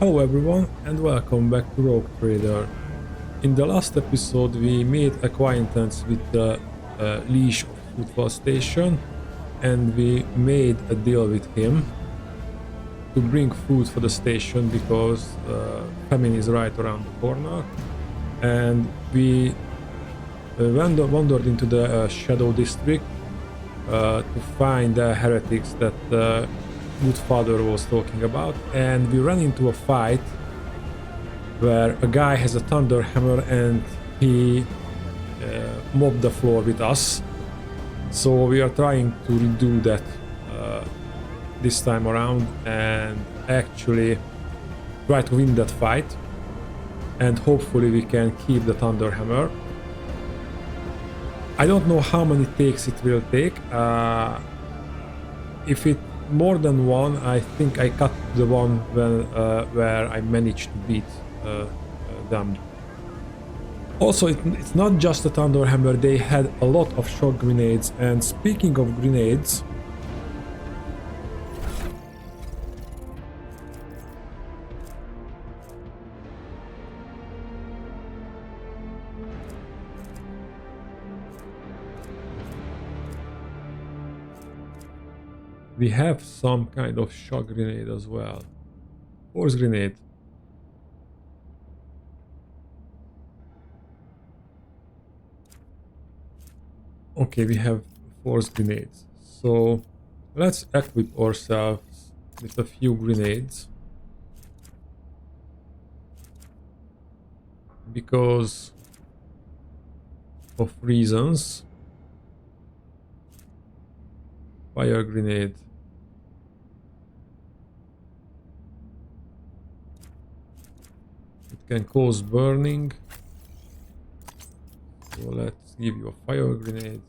Hello everyone and welcome back to Rogue Trader. In the last episode we made acquaintance with the leash of football station and we made a deal with him to bring food for the station because famine is right around the corner, and we wandered into the Shadow District to find the heretics that good father was talking about, and we ran into a fight where a guy has a thunderhammer and he mopped the floor with us. So we are trying to redo that this time around and actually try to win that fight, and hopefully we can keep the thunderhammer. I don't know how many takes it will take. If it more than one, I think I cut the one where I managed to beat them. Also, it's not just a thunderhammer, they had a lot of shock grenades, and speaking of grenades, we have some kind of shock grenade as well. Force grenade. Okay, we have force grenades. So let's equip ourselves with a few grenades. Because of reasons. Fire grenade. It can cause burning. So let's give you a fire grenade.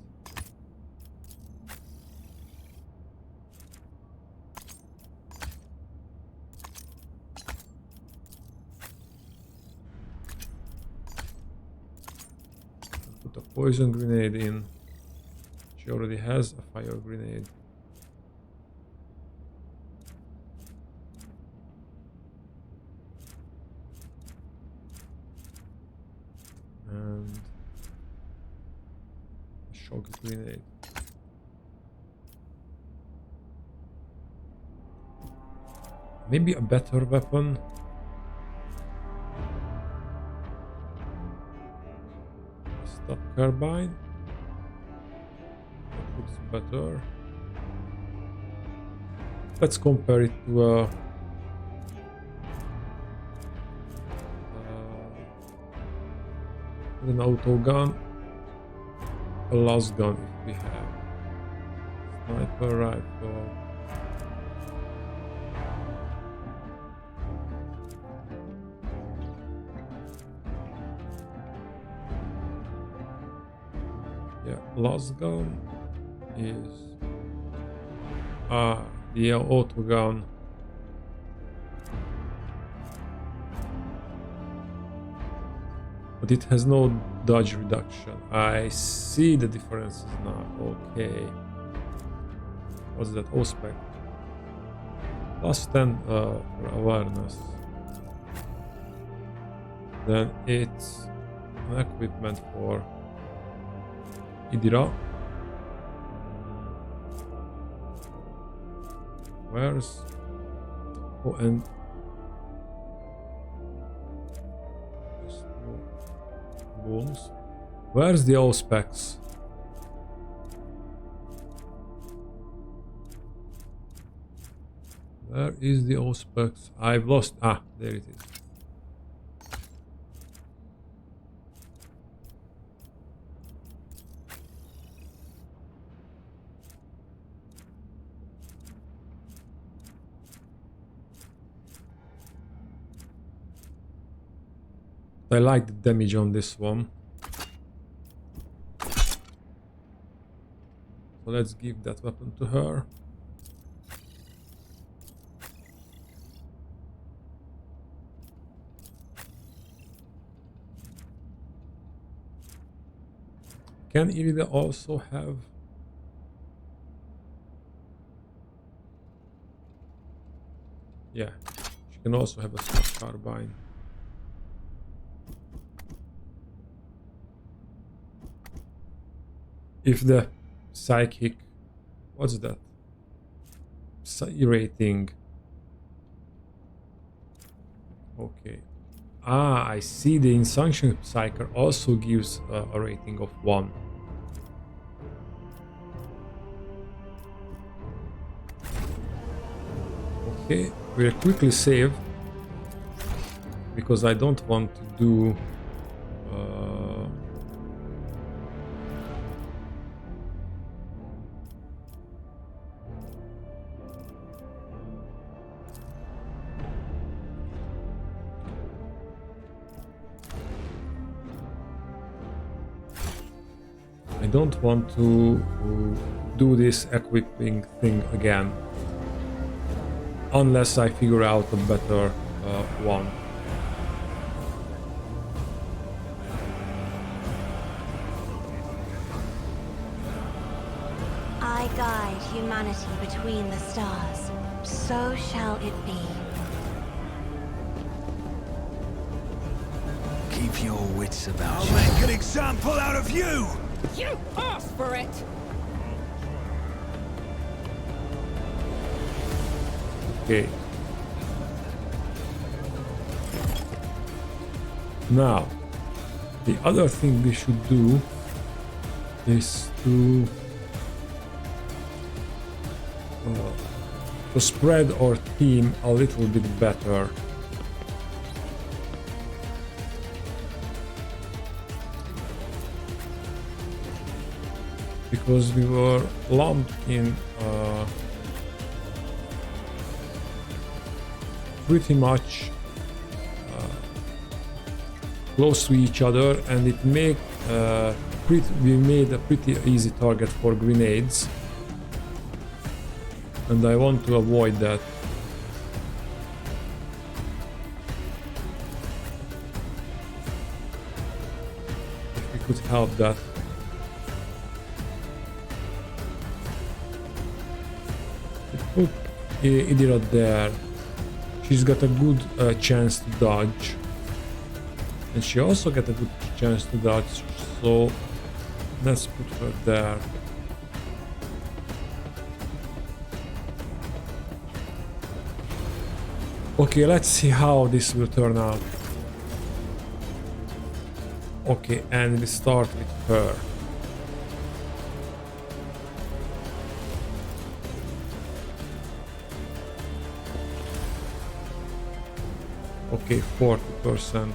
Put a poison grenade in. She already has a fire grenade. And a shock grenade. Maybe a better weapon. A stop carbine. Looks better. Let's compare it to an auto gun, a las gun if we have, sniper rifle. Yeah, las gun is the auto gun. But it has no dodge reduction. I see the differences now. Okay. What's that? Spec. Plus 10 for awareness. Then it's an equipment for Idira. Where's... Oh, and... Bones. Where's the all specs? Where is the all specs? I've lost... Ah, there it is. I like the damage on this one. So let's give that weapon to her. Can Irida also have... Yeah, she can also have a sword carbine. If the psychic, what's that? Rating. Okay. Ah, I see. The Insanction Psyker also gives a rating of 1. Okay, we'll quickly save because I don't want to do I don't want to do this equipping thing again unless I figure out a better one. I guide humanity between the stars. So shall it be. Keep your wits about you. I'll make an example out of you! You asked for it! Okay. Now, the other thing we should do is to spread our team a little bit better. Because we were lumped in pretty much close to each other, and it we made a pretty easy target for grenades, and I want to avoid that. If we could help that. Put Idira there. She's got a good chance to dodge, and she also got a good chance to dodge, so let's put her there. Okay, let's see how this will turn out. Okay, and we start with her. Okay, 40%.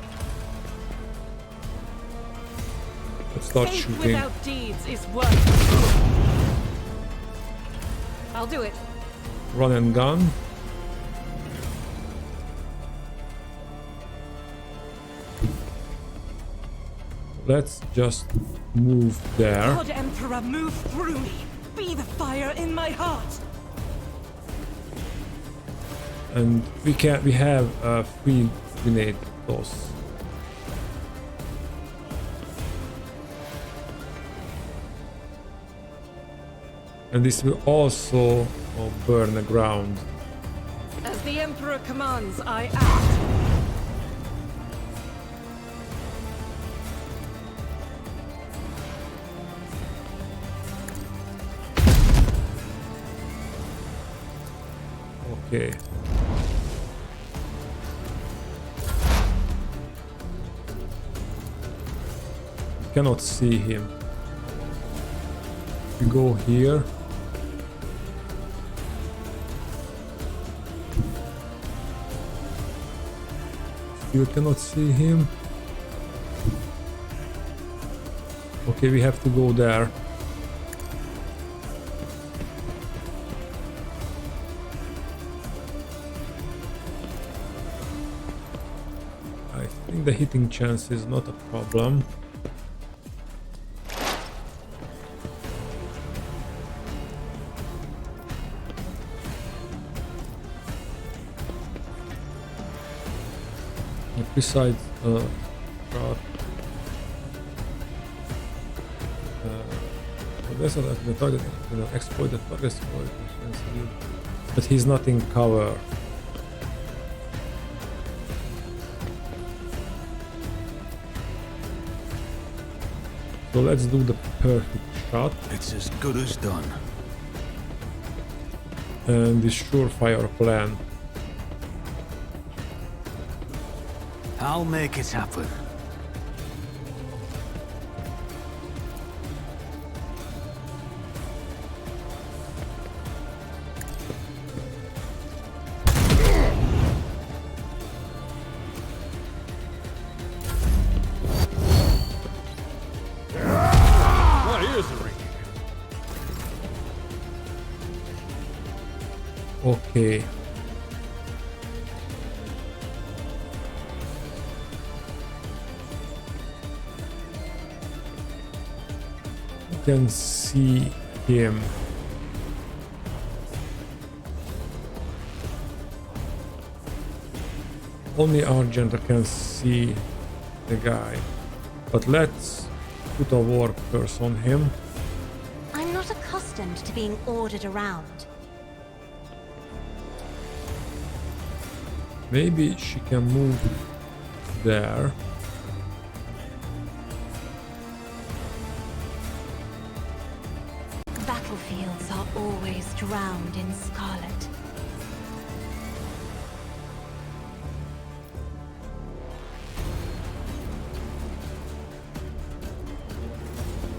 Let's start Faith shooting. without deeds is worthless. I'll do it. Run and gun. Let's just move there. God Emperor, move through me. Be the fire in my heart. And we have a free grenade toss. And this will also burn the ground. As the Emperor commands, I act. Okay. Cannot see him. We go here. Still cannot see him. Okay, we have to go there. I think the hitting chance is not a problem. Besides the target, exploit the target, but he's not in cover. So let's do the perfect shot It's as good as done. and the surefire plan. I'll make it happen. What is the ring? Okay. You can see him. Only Argent can see the guy. But let's put a war curse on him. I'm not accustomed to being ordered around. Maybe she can move there. Battlefields are always drowned in scarlet.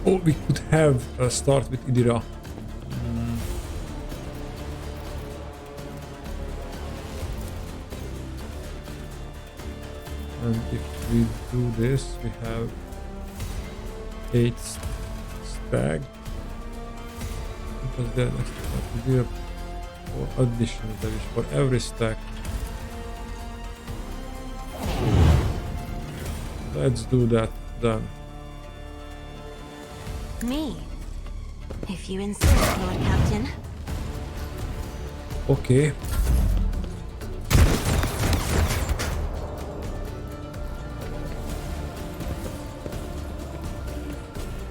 Oh, we could have a start with Idira. And if we do this, we have 8 stag. Because then we do for additional damage for every stack. Let's do that then. Me? If you insist, Lord Captain. Okay.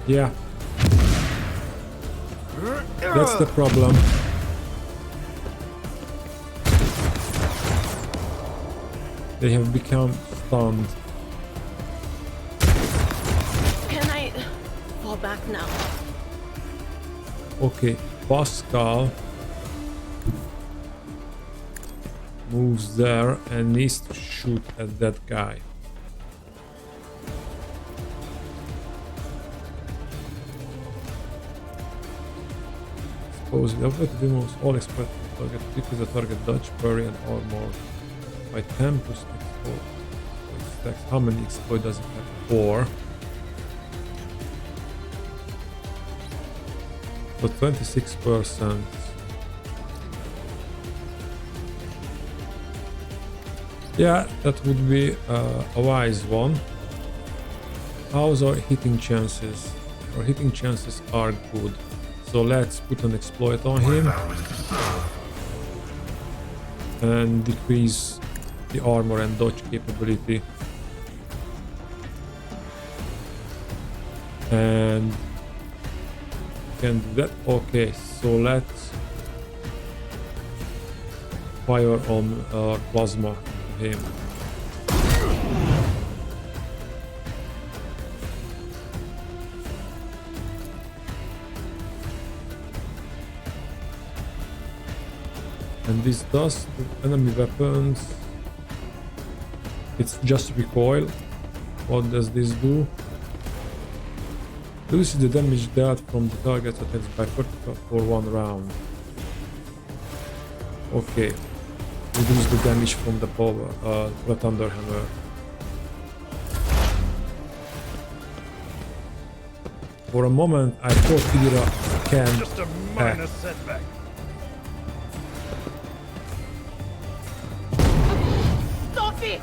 Yeah. That's the problem. They have become stunned. Can I fall back now? Okay, Pascal moves there and needs to shoot at that guy. Suppose the ability removes all exploit target, decrease the target dodge, parry, and armor by 10 plus exploit. Stacks. How many exploit does it have? 4. So 26%. Yeah, that would be a wise one. How's our hitting chances? Our hitting chances are good. So let's put an exploit on him and decrease the armor and dodge capability. And can do that. Okay, so let's fire on plasma to him. And this does to enemy weapons. It's just recoil. What does this do? Reduces the damage dealt from the target's attacks by 40 for 1 round. Okay. Reduce the damage from the power, the thunderhammer. For a moment, I thought Idira can Just a minor setback. Stop it!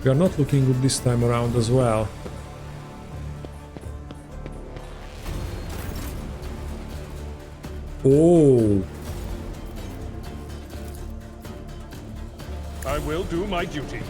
We are not looking good this time around as well. Oh, I will do my duty.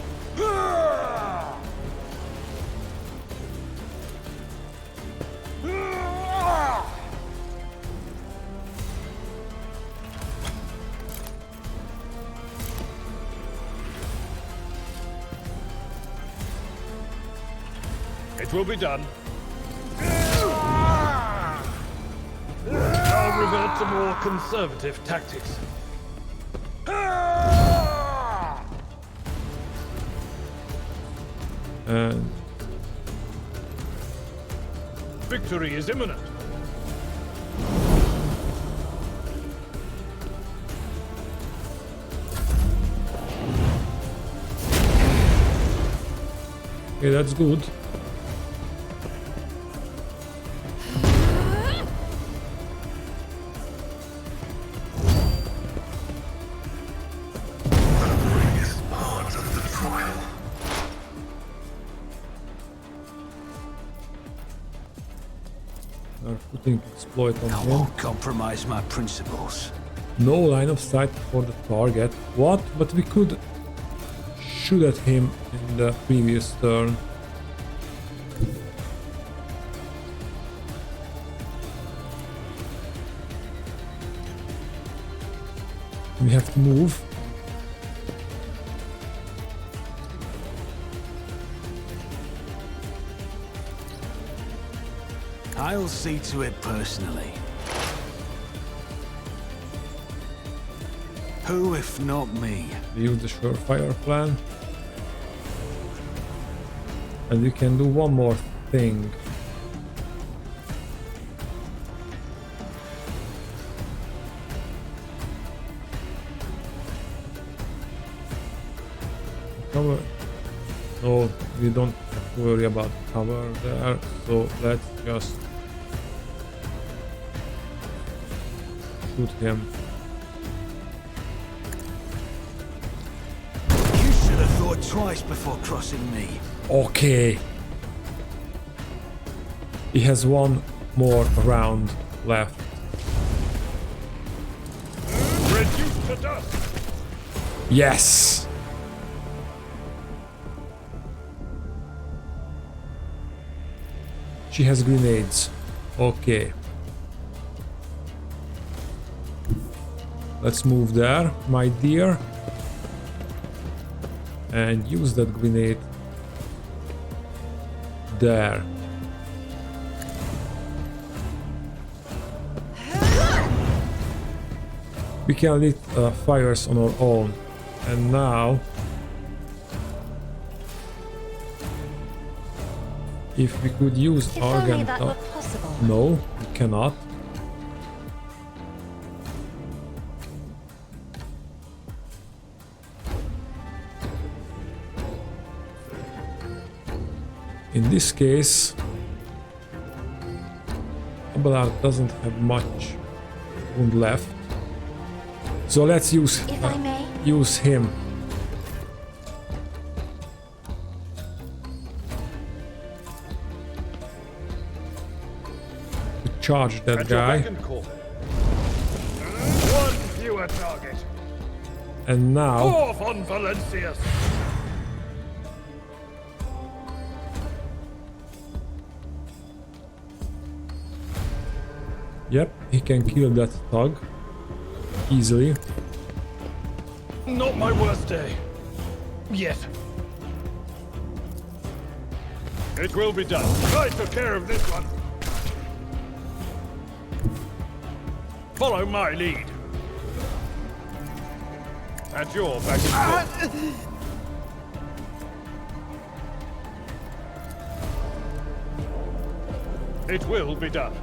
It will be done. I'll revert to more conservative tactics. And Victory is imminent. okay, that's good. We're putting exploit on I him. won't compromise my principles. No line of sight for the target. What? But we could shoot at him in the previous turn. We have to move. I'll see to it personally. Who if not me? We use the surefire plan. And we can do one more thing. Cover. No, we don't have to worry about cover there, so let's just shoot him. You should have thought twice before crossing me. Okay. He has one more round left. Reduced to dust. Yes! She has grenades. Okay. Let's move there, my dear. And use that grenade there. We can lit fires on our own. And now, if we could use If only Argent. that were possible. No, we cannot. In this case, Abelard doesn't have much wound left. So let's use If I may. use him. To charge that At your guy. beck and call. One fewer target. And now Off on Valencius. yep, he can kill that thug easily. Not my worst day. Yet. It will be done. I took care of this one. Follow my lead. At your back and forth. It will be done.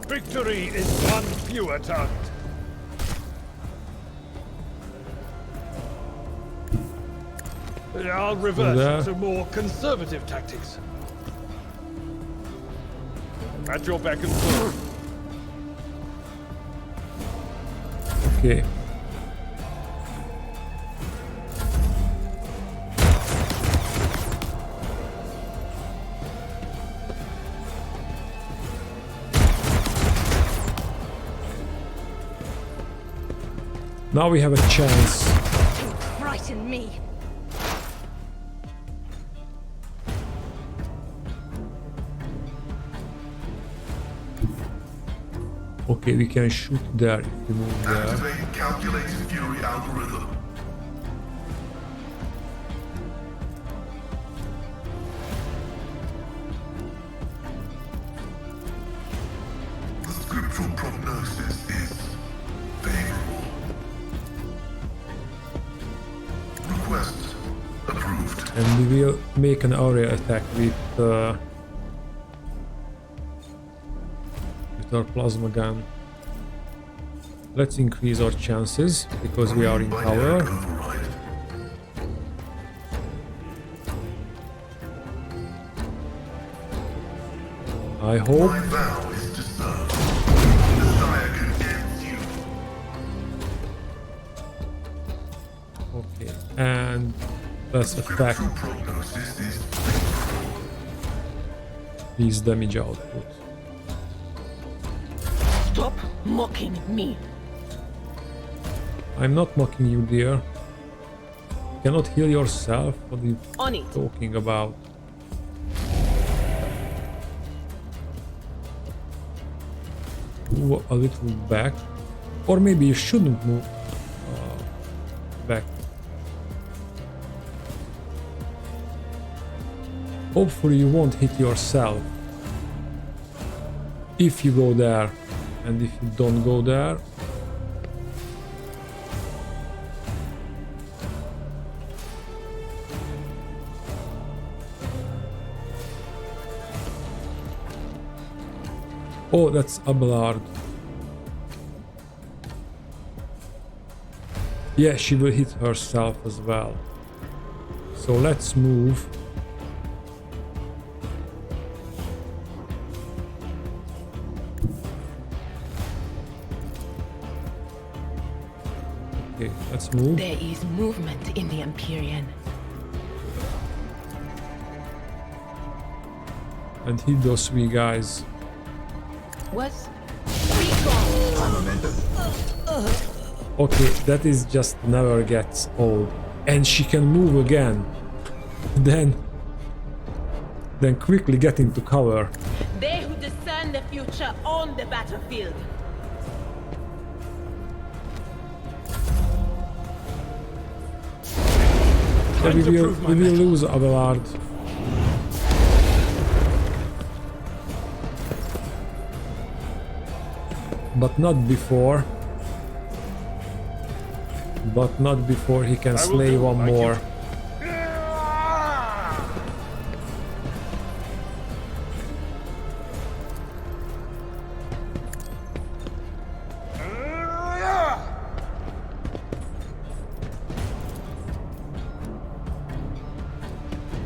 Victory is one fewer target. I'll revert to more conservative tactics. At your beck and call. Okay. Now we have a chance. You frighten me. Okay, we can shoot there if we move there. Activate calculated fury algorithm. Your prognosis is favorable. Request approved. And we will make an area attack with our plasma gun. Let's increase our chances because we are in cover. I hope. My vow is to serve. Desire condemns you. Okay, and let's attack Your prognosis is his damage output. Stop mocking me. I'm not mocking you, dear. You cannot heal yourself. What are you On it. talking about? Move a little back, or maybe you shouldn't move back. Hopefully you won't hit yourself if you go there, and if you don't go there, oh, that's Abelard. Yeah, she will hit herself as well. So let's move. Okay, let's move. There is movement in the Empyrean. And hit those three guys. What? Be gone! Okay, that is just never gets old. And she can move again. Then quickly get into cover. They who discern the future on the battlefield. Yeah, we will lose Abelard. But not before. But not before he can slay one more.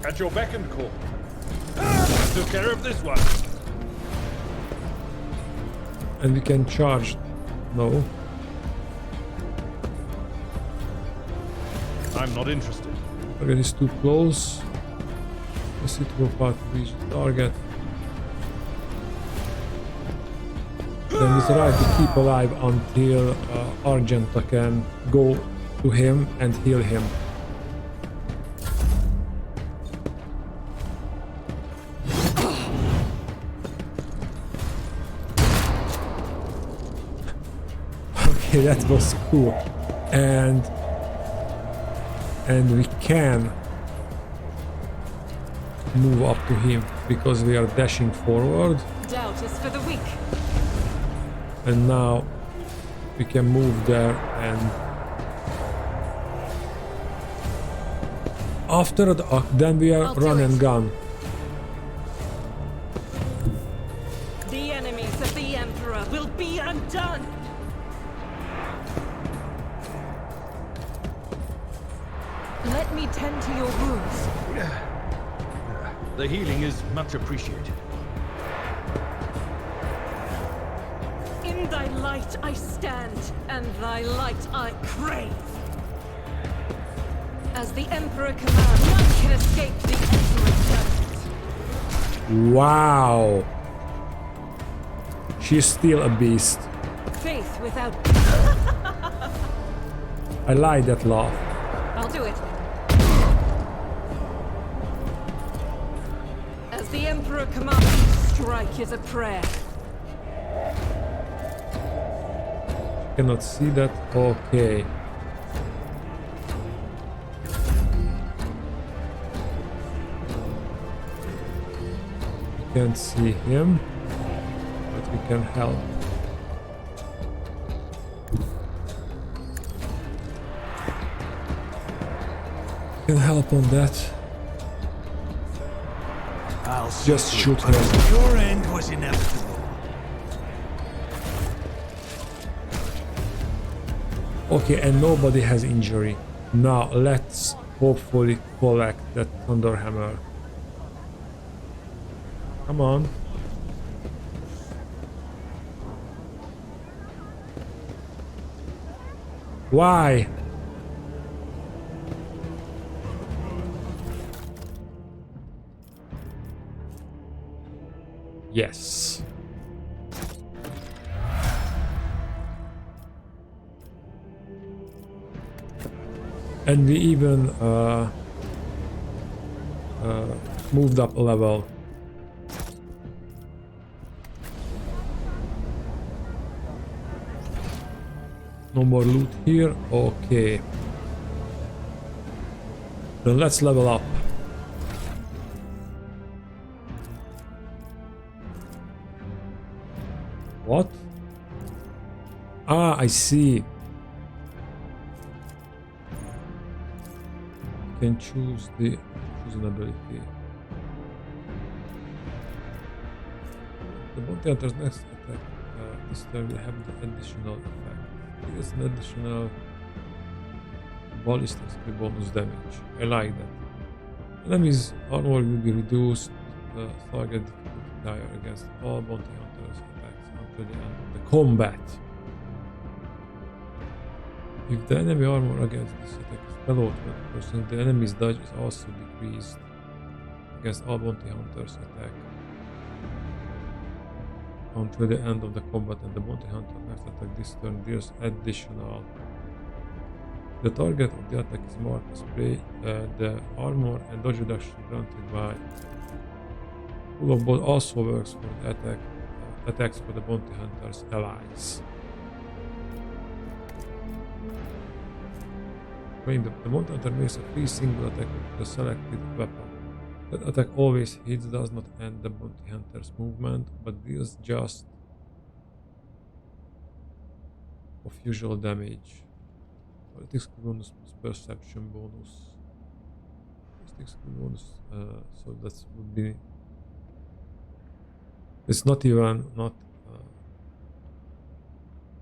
At your beck and call. I took care of this one. And we can charge. No. I'm not interested. Target is too close. Proceed to part to reach the target. Then we try to keep alive until Argenta can go to him and heal him. Okay, that was cool. And we can move up to him because we are dashing forward, Doubt is for the weak. and now we can move there, and after then we are I'll do run and it. gun. The enemies of the Emperor will be undone. Let me tend to your wounds. The healing is much appreciated. In thy light I stand, and thy light I crave. As the Emperor commands, none can escape the Emperor's judgment. Wow, she's still a beast. Faith without... I like that laugh. I'll do it. As the Emperor commands, each strike is a prayer. Cannot see that. Okay. We can't see him, but we can help. can help on that. I'll see Just to shoot it her. personally. Your end was inevitable. Okay, and nobody has injury. Now let's hopefully collect that thunderhammer. Come on. Why? Yes. And we even moved up a level. No more loot here. Okay. Then let's level up. What? Ah, I see. You can choose an ability. The bounty hunter's next attack this turn will have the additional effect. It is an additional ballistic skill bonus damage. I like that. Enemies' armor will be reduced. Target difficulty higher against all bounty hunters attacks until the end of the combat. If the enemy armor against this attack is below 20%, the enemy's dodge is also decreased against all bounty hunters attack until the end of the combat, and the bounty hunter next attack this turn deals additional. The target of the attack is marked as prey. The armor and dodge reduction granted by Pull of Bolt also works for the attacks for the bounty hunter's allies. When the bounty hunter makes a free single attack with the selected weapon, that attack always hits, does not end the bounty hunter's movement, but deals just of usual damage. Politics bonus plus perception bonus. Politics bonus, so that would be. It's not even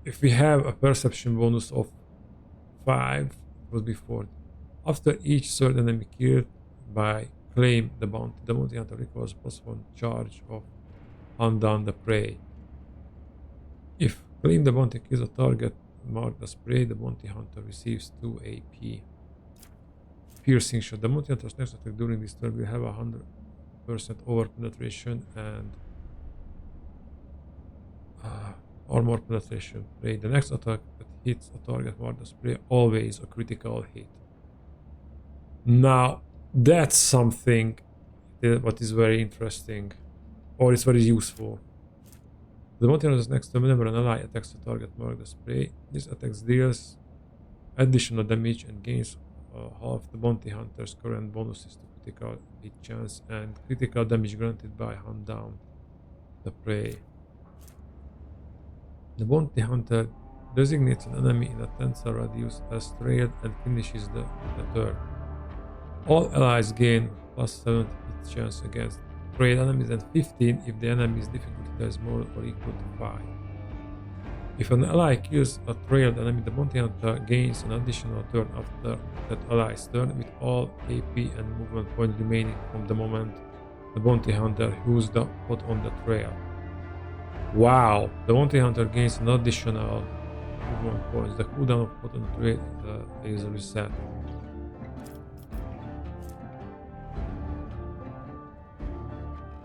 if we have a perception bonus of 5, it would be 4. After each third enemy killed by claim the bounty hunter recovers +1 charge of hunt down the prey. If claim the bounty kills a target marked as prey, the bounty hunter receives 2 AP. Piercing shot. The bounty hunter's next attack during this turn will have 100% over penetration and armor penetration. Prey. The next attack that hits a target marked as prey always a critical hit. Now that's something what is very interesting, or it's very useful. The bounty hunter's next turn, whenever an ally attacks a target marked as prey, this attack deals additional damage and gains half the bounty hunter's current bonuses to critical hit chance and critical damage granted by hunt down the prey. The bounty hunter designates an enemy in a 10-cell radius as trailed and finishes the turn. All allies gain +7 hit chance against trailed enemies and 15 if the enemy's difficulty is more or equal to 5. If an ally kills a trailed enemy, the bounty hunter gains an additional turn after that ally's turn, with all AP and movement points remaining from the moment the bounty hunter used the put on the trail. Wow! The bounty hunter gains an additional movement points. The cooldown of put on the trail is reset.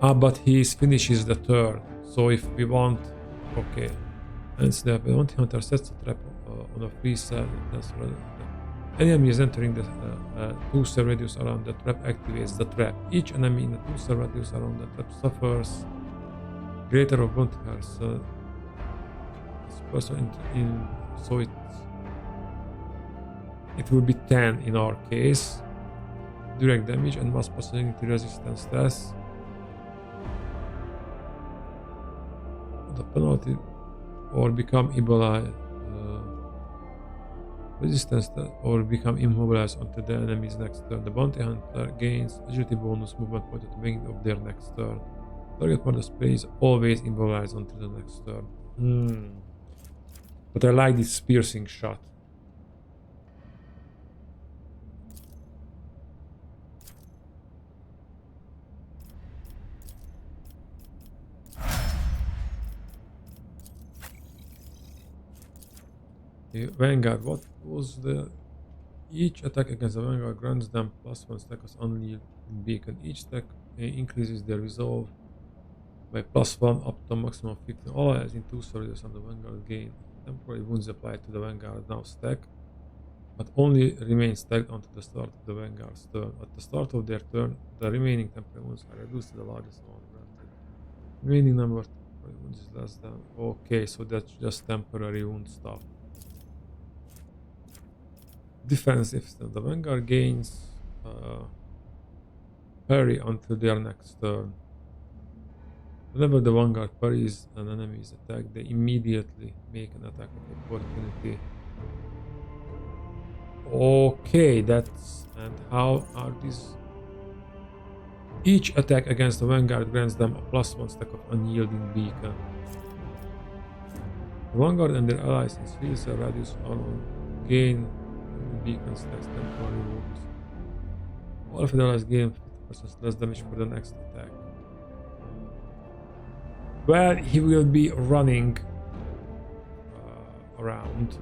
But he finishes the turn. So if we want, okay. And the bounty hunter sets a trap on a free cell. Any enemy is entering the 2-cell radius around the trap activates the trap. Each enemy in the 2-cell radius around the trap suffers greater of bounty hunter. So this person so it will be 10 in our case. Direct damage and mass proximity resistance test. The penalty or become immobilized. resistance or become immobilized until the enemy's next turn. The bounty hunter gains agility bonus movement point at the beginning of their next turn. Target part of spray is always immobilized until the next turn. But I like this piercing shot. The Vanguard, what was the... Each attack against the Vanguard grants them +1 stack as unleashed beacon. Each stack increases their resolve by +1 up to maximum 15. All allies in 2 soldiers on the Vanguard gain temporary wounds applied to the Vanguard now stack, but only remain stacked until the start of the Vanguard's turn. At the start of their turn, the remaining temporary wounds are reduced to the largest amount granted. Remaining number of temporary wounds is less than... Okay, so that's just temporary wound stuff. Defensive stance. The Vanguard gains parry until their next turn. Whenever the Vanguard parries an enemy's attack, they immediately make an attack of opportunity. Okay, that's... And how are these... Each attack against the Vanguard grants them a +1 stack of unyielding beacon. The Vanguard and their allies in Seals radius alone gain beacon stacks temporary wounds. All of the allies gain 50% less damage for the next attack. Well, he will be running around.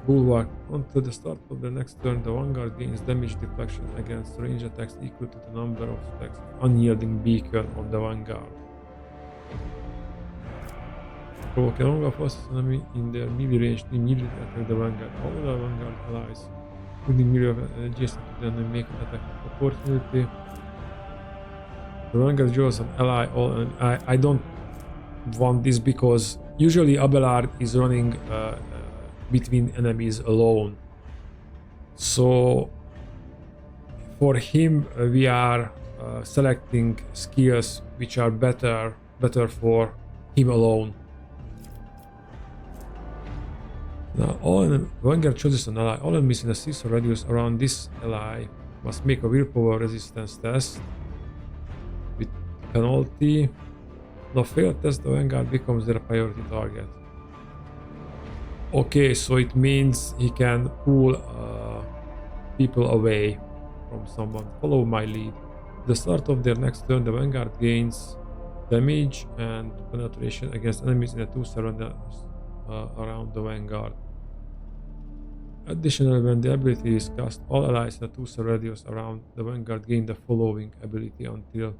Bulwark. Until the start of the next turn, the Vanguard gains damage deflection against range attacks equal to the number of stacks of unyielding beacon on the Vanguard. Provoke a Vanguard forces enemy in their melee range to immediately attack the Vanguard. All the Vanguard allies within melee of adjacent to the enemy make an attack of opportunity. The Vanguard draws an ally. I don't want this because usually Abelard is running between enemies alone. So for him, we are selecting skills which are better for him alone. Now, all Vanguard chooses an ally. All enemies in a 6 radius around this ally must make a willpower resistance test with penalty. No failed test, the Vanguard becomes their priority target. Okay, so it means he can pull people away from someone. Follow my lead. At the start of their next turn, the Vanguard gains damage and penetration against enemies in a 2 surrenders around the Vanguard. Additionally, when the ability is cast, all allies in a 2 radius around the Vanguard gain the following ability until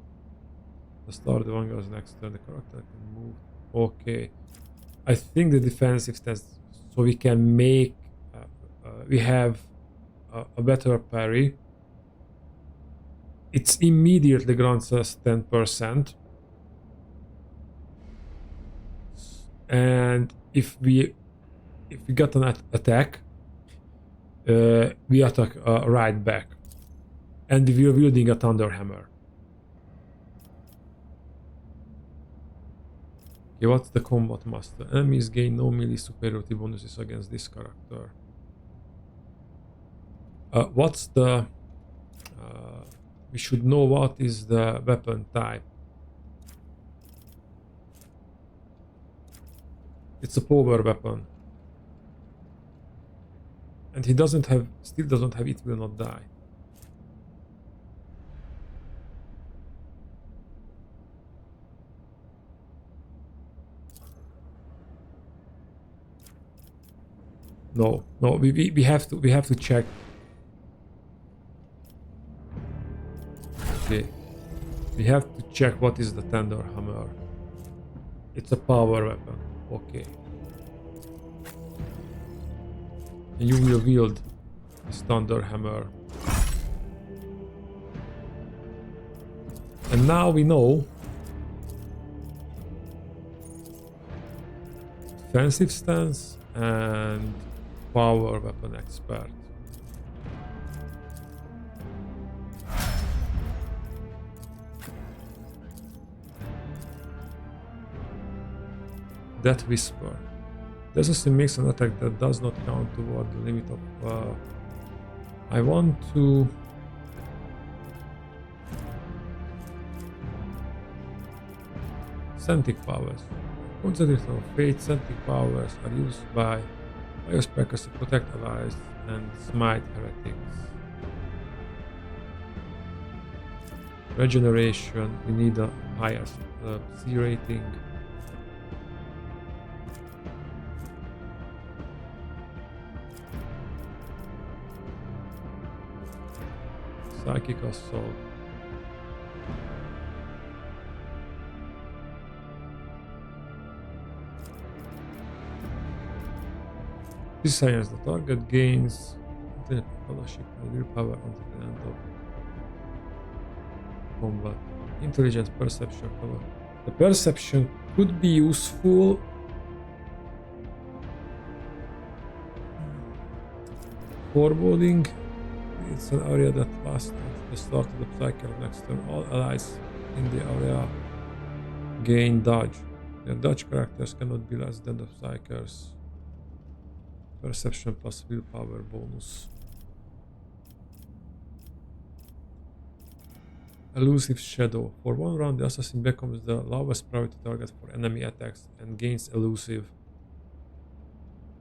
the start of the Vanguard's next turn. The character can move. Okay, I think the defensive stance, so we can make we have a better parry. It's immediately grants us 10%, and if we got an attack, we attack right back, and we are wielding a thunderhammer. Okay, what's the combat master? Enemies gain no melee superiority bonuses against this character. What's the... we should know what is the weapon type. It's a power weapon. And he doesn't have, still doesn't have it will not die. No, we have to check. Okay, we have to check what is the thunderhammer. It's a power weapon. Okay. And you will wield this thunderhammer. And now we know defensive stance and power weapon expert. That whisper. The assassin makes an attack that does not count toward the limit of... I want to... Scentic powers. Concentration of fate, scentic powers are used by biospecers to protect allies and smite heretics. Regeneration, we need a higher C rating. Psychic assault. This science, the target gains infinite fellowship and willpower until the end of combat. Intelligence, perception, cover. The perception could be useful. Foreboding. It's an area that lasts until the start of the cycle of next turn. All allies in the area gain dodge. Their dodge characters cannot be less than the psychers. Perception plus willpower bonus. Elusive Shadow. For one round, the assassin becomes the lowest priority target for enemy attacks and gains elusive.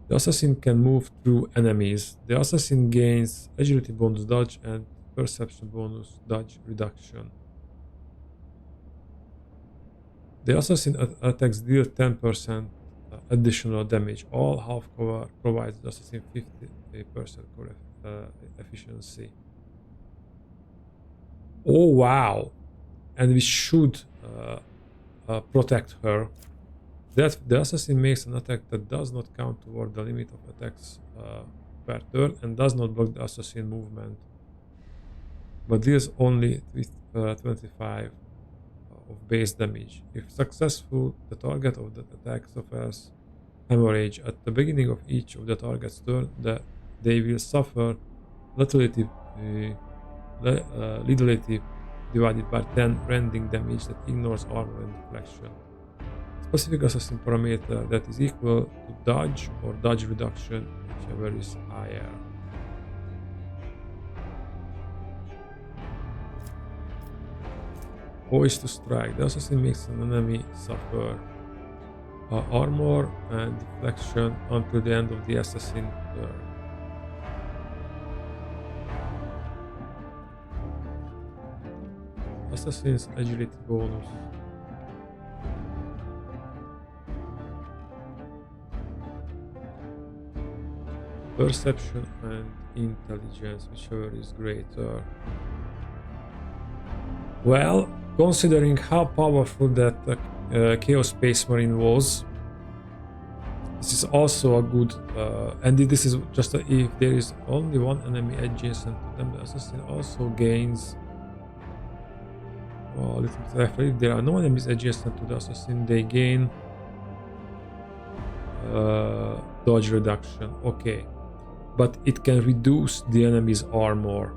The assassin can move through enemies. The assassin gains agility bonus dodge and perception bonus dodge reduction. The assassin attacks deal 10% additional damage. All half cover provides the assassin 50% efficiency. Oh wow! And we should protect her. That the assassin makes an attack that does not count toward the limit of attacks per turn and does not block the assassin movement, but deals only 25 of base damage. If successful, the target of that attack suffers hemorrhage. At the beginning of each of the target's turn, they will suffer lethality divided by 10 rending damage that ignores armor and deflection. Specific assassin parameter that is equal to dodge or dodge reduction, whichever is higher. Poised to strike. The assassin makes an enemy suffer armor and deflection until the end of the assassin turn. Assassin's agility bonus. Perception and intelligence, whichever is greater. Well, considering how powerful that Chaos Space Marine was, this is also a good, and this is just if there is only one enemy adjacent to them, the assassin also gains. Oh, a little bit left. If there are no enemies adjacent to the assassin, they gain dodge reduction. Okay, but it can reduce the enemy's armor.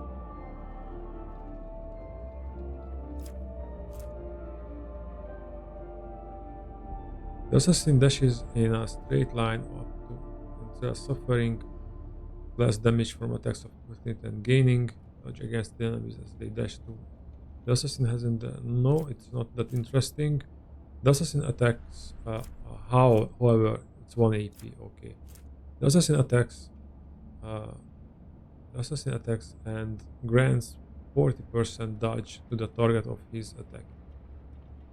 The assassin dashes in a straight line up to until suffering less damage from attacks of opportunity and gaining dodge against the enemies as they dash to. The assassin hasn't. No, it's not that interesting. The assassin attacks. However, it's 1 AP. Okay. The assassin attacks. The assassin attacks and grants 40% dodge to the target of his attack.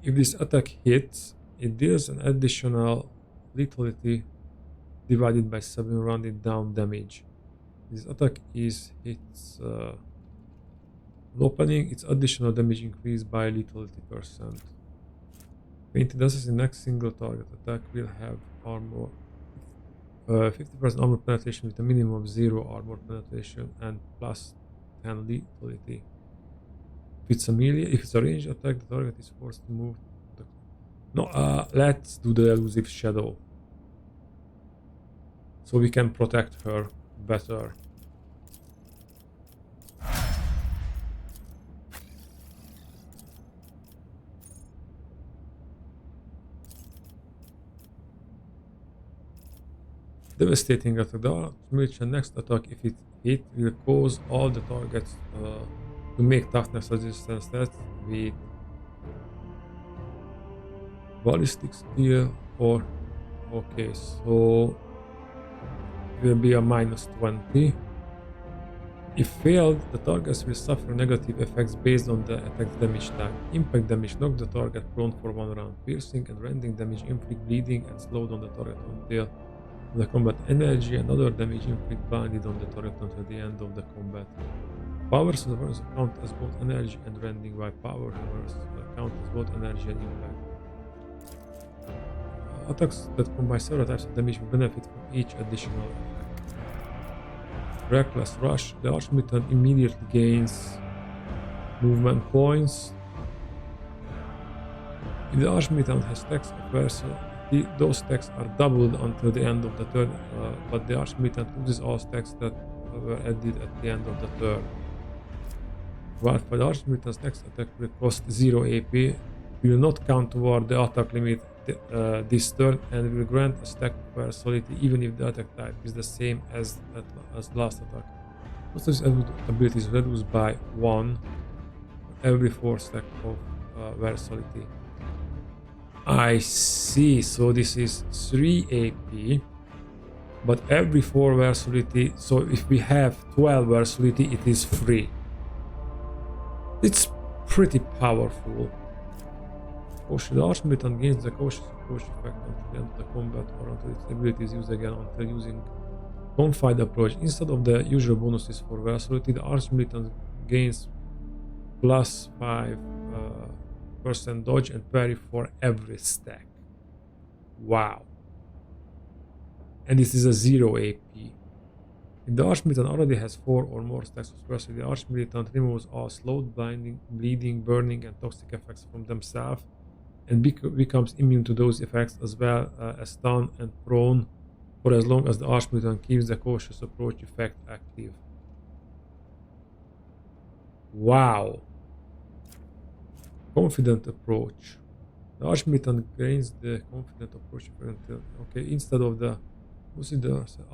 If this attack hits, it deals an additional lethality divided by 7 rounded down damage. This attack hits opening, its additional damage increased by lethality %. Painted assassin next single target attack will have armor 50% armor penetration with a minimum of 0 armor penetration and plus 10 lethality. If it's a melee, if it's a ranged attack, the target is forced to move. Let's do the elusive shadow so we can protect her better. Devastating attack. The Archmage next attack, if it hit, will cause all the targets to make toughness resistance tests with ballistic skill or okay, so it will be a -20. If failed, the targets will suffer negative effects based on the attack's damage type. Impact damage knock the target prone for 1 round. Piercing and rending damage inflict bleeding and slow down the target until the combat. Energy and other damage inflict blinded on the target until the end of the combat. Powers count as both energy and rending, while power hammers count as both energy and impact. Attacks that combine several types of damage will benefit from each additional effect. Reckless Rush. The Archmutant immediately gains movement points. If the Archmutant has stacks of versatility, those stacks are doubled until the end of the turn, but the Archmutant loses all stacks that were added at the end of the turn. While for the Archmutant's next attack will cost 0 AP, it will not count toward the attack limit this turn and will grant a stack of versatility even if the attack type is the same as last attack. Most of this ability is reduced by 1 every 4 stack of versatility. I see, so this is 3 AP, but every 4 versatility, so if we have 12 versatility, it is free. It's pretty powerful. The Archmutant gains the cautious approach effect until the end of the combat or until its ability is used again until using Confide approach. Instead of the usual bonuses for versatility, the Archmutant gains plus 5% dodge and parry for every stack. Wow. And this is a 0 AP. If the Archmutant already has 4 or more stacks of versatility, the Archmutant removes all slowed, blinding, bleeding, burning and toxic effects from themselves and becomes immune to those effects as well as stun and prone for as long as the Archmutant keeps the cautious approach effect active. Wow. Confident approach. The Archmutant gains the confident approach effect until okay, instead of the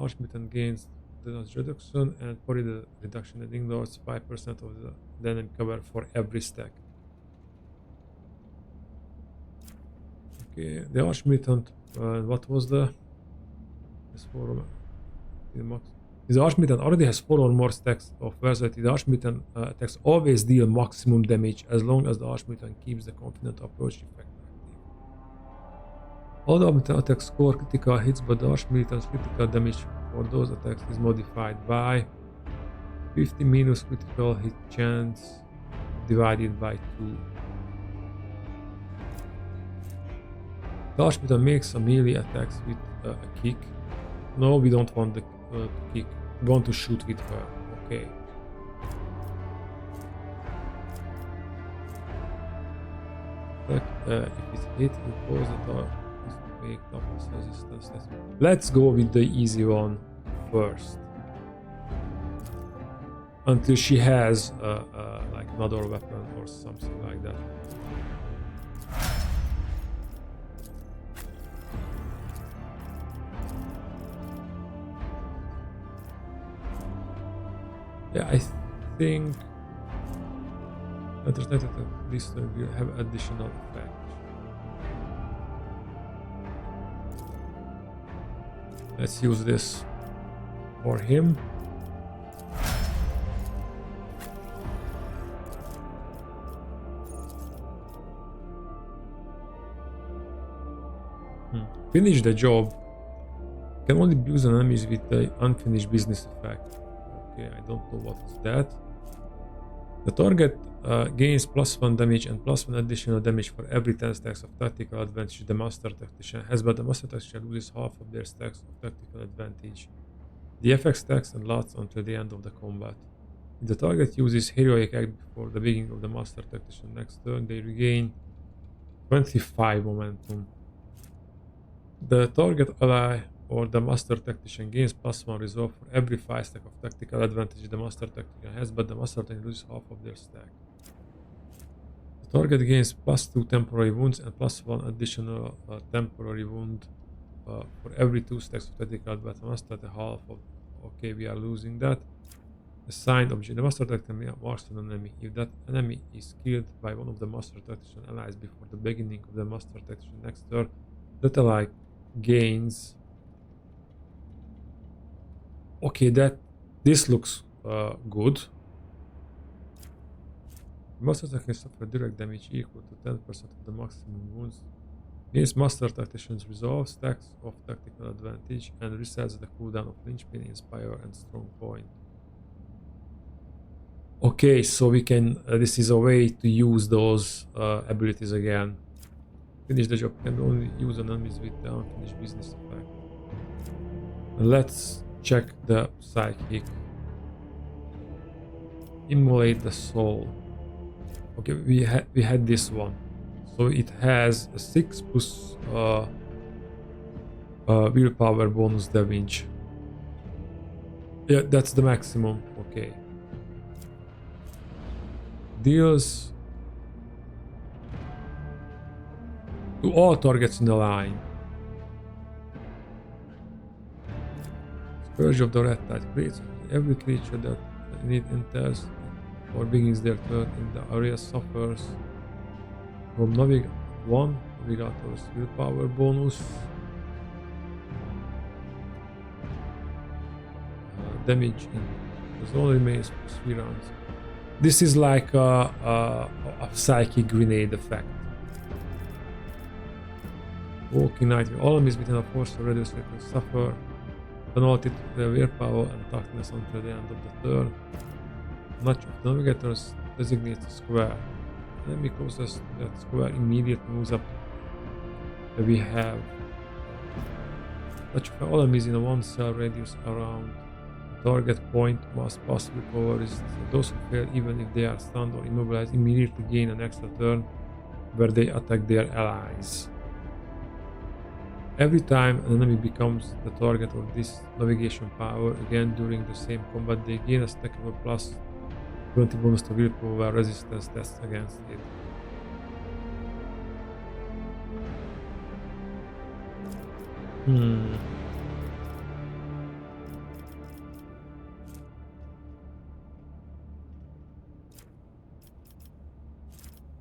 Archmutant gains the dodge reduction and parry the reduction and ignores 5% of the enemy cover for every stack. Okay, the Archmutant, what was the... The Archmutant already has 4 or more stacks of versatility. The Archmutant attacks always deal maximum damage as long as the Archmutant keeps the confident approach effect active. All the Archmutant attacks score critical hits, but the Archmutant's critical damage for those attacks is modified by 50 minus critical hit chance divided by 2. The Archmutant makes a melee attacks with a kick. No, we don't want the kick. We want to shoot with her. Okay. If it's hit, we cause the target to make toughness resistance. Let's go with the easy one first. Until she has like another weapon or something like that. Yeah, I think that this will have additional effect. Let's use this for him. Finish the job. Can only abuse enemies with the unfinished business effect. Okay, I don't know what is that. The target gains +1 damage and +1 additional damage for every 10 stacks of tactical advantage the Master Tactician has, but the Master Tactician loses half of their stacks of tactical advantage. The effect stacks and lasts until the end of the combat. If the target uses Heroic Act before the beginning of the Master Tactician next turn, they regain 25 momentum. The target ally or the Master Tactician gains +1 resolve for every 5 stack of tactical advantage the Master Tactician has, but the Master Tactician loses half of their stack. The target gains +2 temporary wounds and +1 additional temporary wound for every 2 stacks of tactical battle master at a half of. Okay, we are losing that. Assigned object. The master tactician marks an enemy. If that enemy is killed by one of the master tactician allies before the beginning of the master tactician next turn, that ally gains. Okay, this looks good. Master tactician suffer direct damage equal to 10% of the maximum wounds. Gains master tactician's resolve, stacks of tactical advantage, and resets the cooldown of linchpin, inspire, and strong point. Okay, so we can. This is a way to use those abilities again. Finish the job. Can only use on enemies with the unfinished business effect. Let's check the psychic. Immolate the soul. Okay, we had this one. So it has a 6 plus willpower bonus damage. Yeah, that's the maximum. Okay. Deals to all targets in the line. Scourge of the Red Tide creates every creature that it enters or begins their turn in the area suffers from Navigator's willpower bonus, damage in the zone remains for 3 rounds. This is like a psychic grenade effect. Walking Night. All enemies within a force of radius will suffer penalty to their willpower and toughness until the end of the turn. Much of the Navigators designates a square. Enemy closest that square immediately moves up. We have touch of all enemies in a 1 cell radius around target point must pass recover resistance. Those who fail, even if they are stunned or immobilized, immediately gain an extra turn where they attack their allies. Every time an enemy becomes the target of this navigation power again during the same combat, they gain a stack of a plus 20 bonus to willpower resistance tests against it.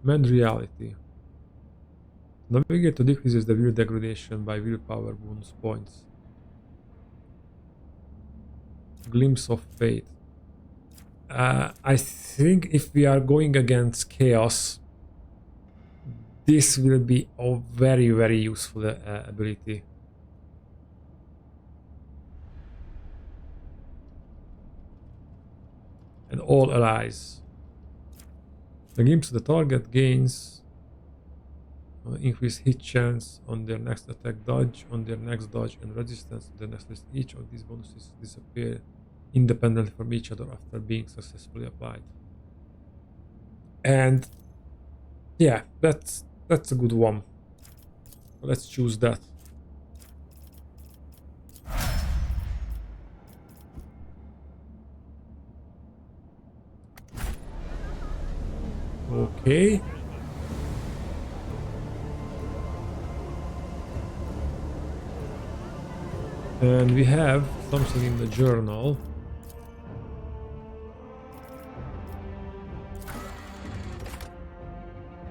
Mad reality. Navigator decreases the will degradation by willpower bonus points. Glimpse of fate. I think if we are going against chaos, this will be a very, very useful ability. And all allies. The glimpse of the target gains increased hit chance on their next attack, dodge on their next dodge, and resistance on their next list. Each of these bonuses disappear independently from each other after being successfully applied. And yeah, that's a good one. Let's choose that. Okay. And we have something in the journal.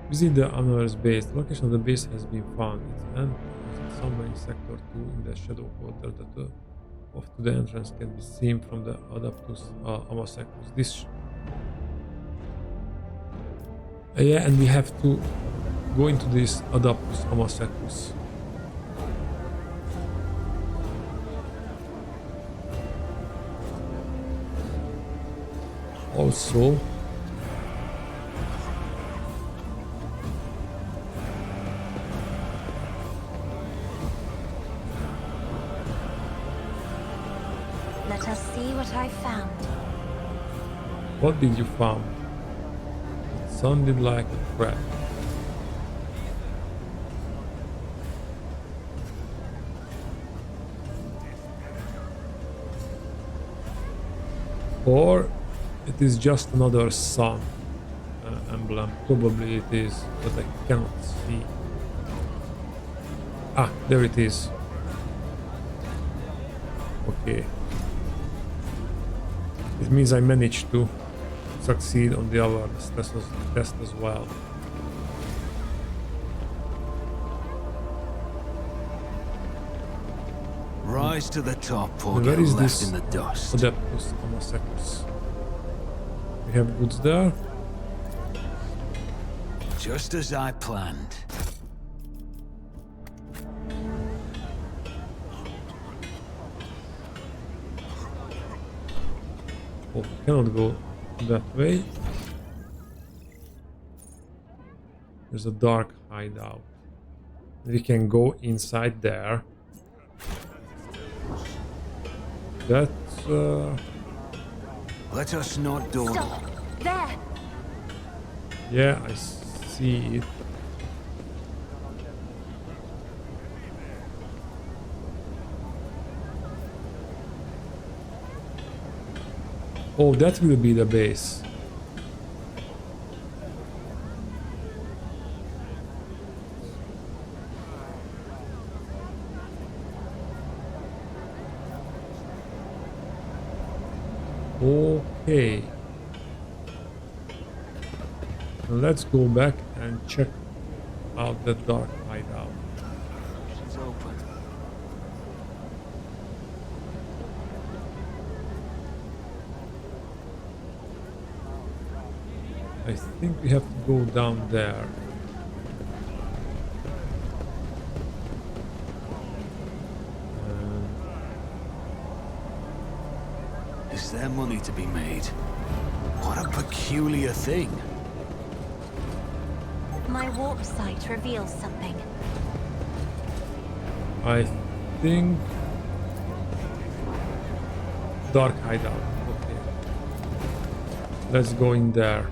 Visit the Anver's base. The location of the base has been found. It's somewhere in Sector 2 in the Shadow Quarter. The off to the entrance can be seen from the Adaptus Amasecus. This yeah, and we have to go into this Adaptus Amasecus. Also, Let us see what I found. what did you find? It sounded like a threat. Or it is just another sun emblem. Probably it is, but I cannot see. Ah, there it is. Okay. It means I managed to succeed on the awareness test as well. Rise to the top or Where get is left this in the dust. Adeptus Homosex? We have goods there. Just as I planned. Oh, we cannot go that way. There's a dark hideout. We can go inside there. That's Let us not dawdle. Stop! There! yeah, I see it. Oh, that will be the base. Okay. Now let's go back and check out the dark hideout. She's open. I think we have to go down there. Is there money to be made? What a peculiar thing. My warp sight reveals something. I think dark hideout. Okay. Let's go in there.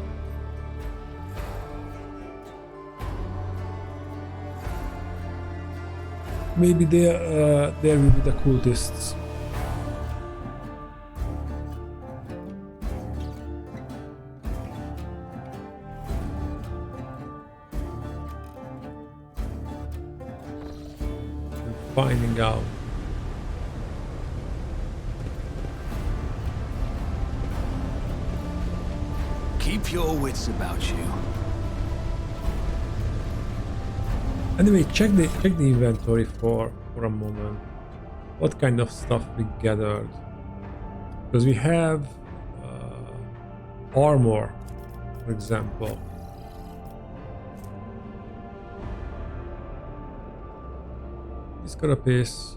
Maybe there will be the cultists. Finding out. Keep your wits about you. Anyway, check the inventory for a moment. What kind of stuff we gathered? Because we have armor, for example. This carapace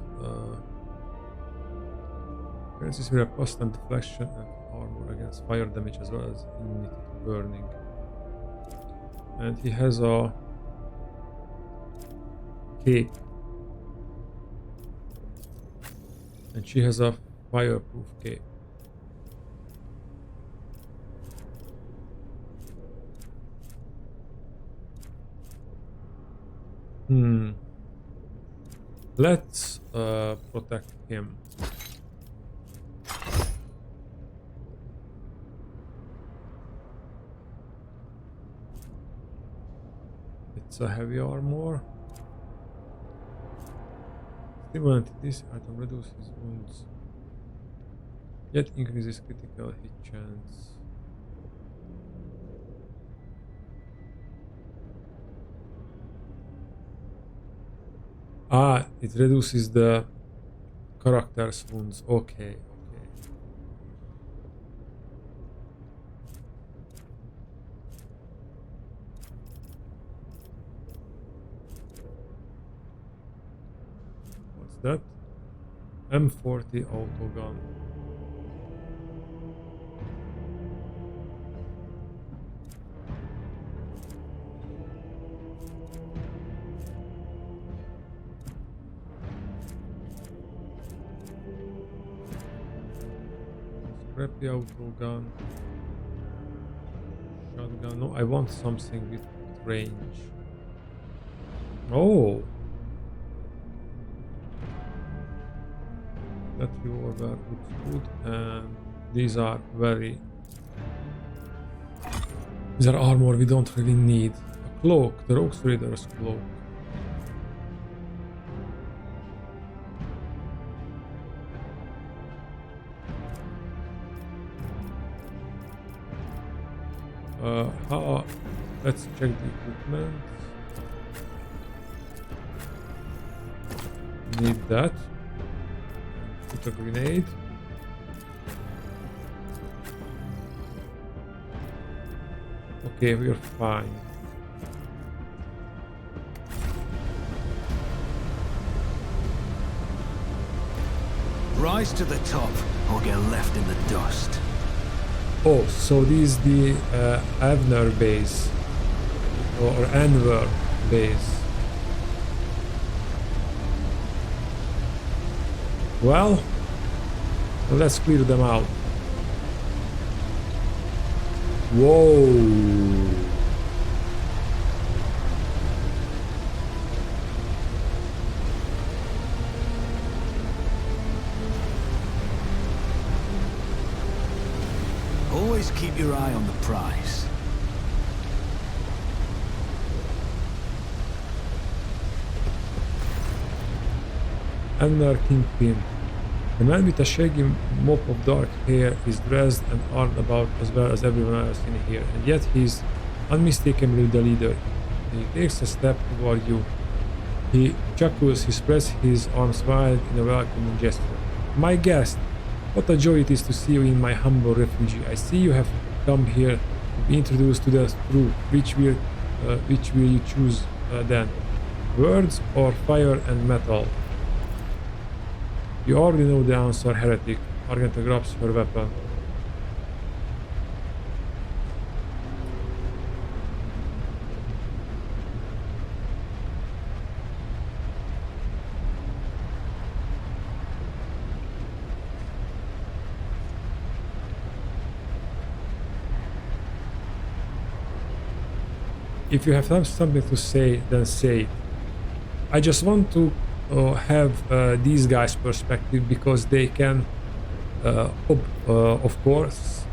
Francis with a constant deflection and armor against fire damage as well as immunity to burning. And he has a cape. And she has a fireproof cape. Let's protect him. It's a heavy armor. Stimulant, this item reduces wounds, yet increases critical hit chance. Ah, it reduces the character's wounds. Okay, okay. What's that? M40 autogun. Scrappy autogun. Shotgun. No, I want something with range. Oh! That revolver looks good, and these are very... These are armor we don't really need. A cloak, the Rogue's Raider's cloak. Let's check the equipment. Need that. Put a grenade. Okay, we're fine. Rise to the top or get left in the dust. Oh, so this is the Anver base. Or Anver base. Well, let's clear them out. Whoa! Always keep your eye on the prize. Anver Kingpin. The man with a shaggy mop of dark hair is dressed and armed about as well as everyone else in here, and yet he's unmistakably the leader. He takes a step toward you. He chuckles, he spreads his arms wide in a welcoming gesture. My guest, what a joy it is to see you in my humble refugee. I see you have come here to be introduced to the truth. Which will you choose then? Words or fire and metal? You already know the answer, heretic. Argenta grabs her weapon. If you have something to say, then say it. I just want to have these guys' perspective because they can, of course.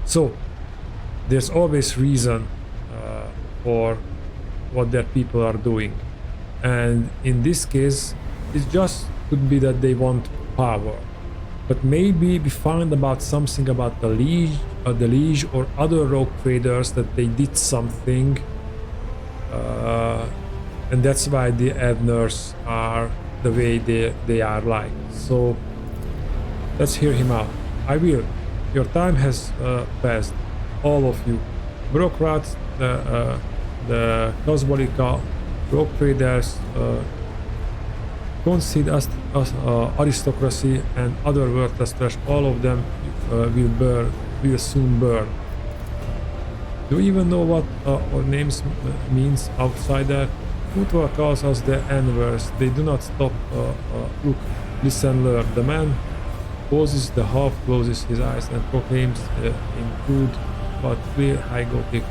So there's always reason for what their people are doing, and in this case, it just could be that they want power. But maybe we find about something about the Liege or other rogue traders that they did something. And that's why the Avners are the way they are like. So let's hear him out. I will. Your time has passed, all of you. Bureaucrats, the Cosmolica, rogue traders, concede us aristocracy and other worthless trash. All of them will soon burn. Do you even know what our names means, outsider? Mutua calls us the Anvers. They do not stop, look, listen, learn. The man pauses, the half closes his eyes and proclaims in crude but clear high Gothic.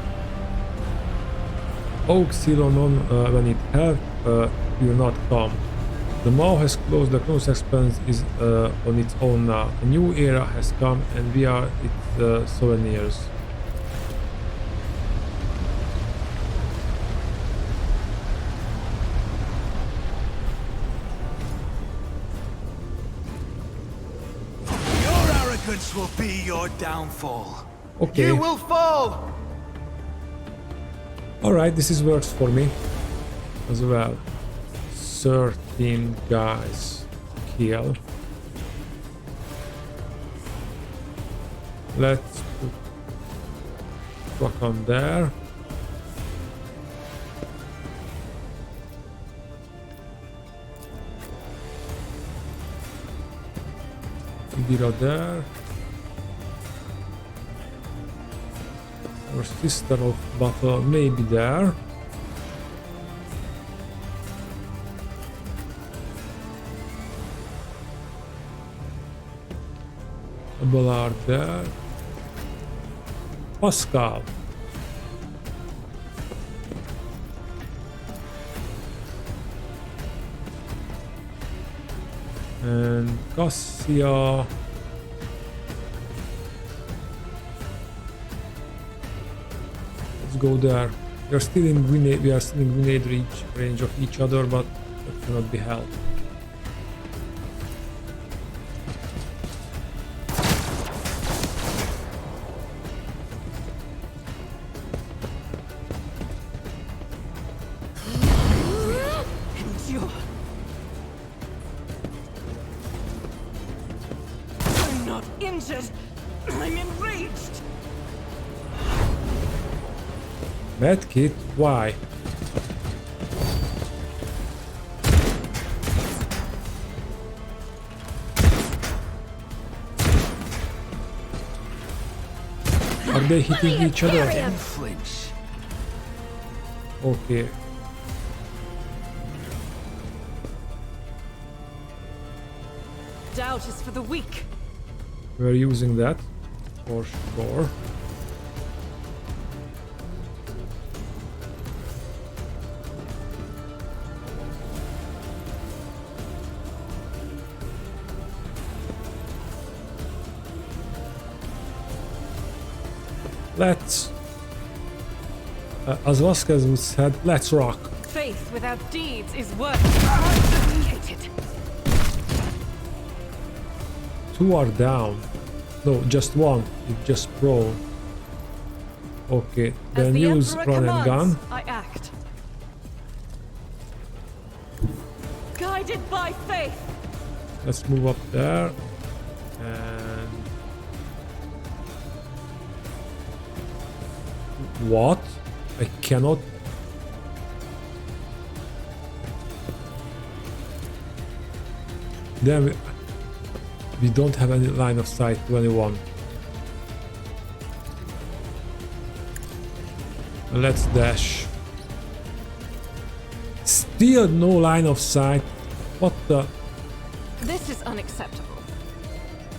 Oak Silonon, when it have, will not come. The maw has closed, the close expanse is on its own now. A new era has come and we are its souvenirs. Will be your downfall. Okay. You will fall. Alright, this is works for me as well. 13 guys kill. Let's put truck on there. Idira there. Our sister of battle may be there. A Ballard there. Pascal. And Cassia. Go there. We are still in grenade range of each other, but that cannot be helped. injured. I'm enraged. Medkit? Why? Are they hitting each other? Didn't flinch. Okay. Doubt is for the weak. We're using that for sure. Let's, as Vasquez would said, let's rock. Faith without deeds is worthless. Unsophisticated. Two are down. No, just one. It's just prone. Okay, As then the use Emperor run and commands, gun. I act. Guided by faith. Let's move up there. And... What? I cannot... Damn, we don't have any line of sight to anyone. Let's dash. Still no line of sight. What the... This is unacceptable.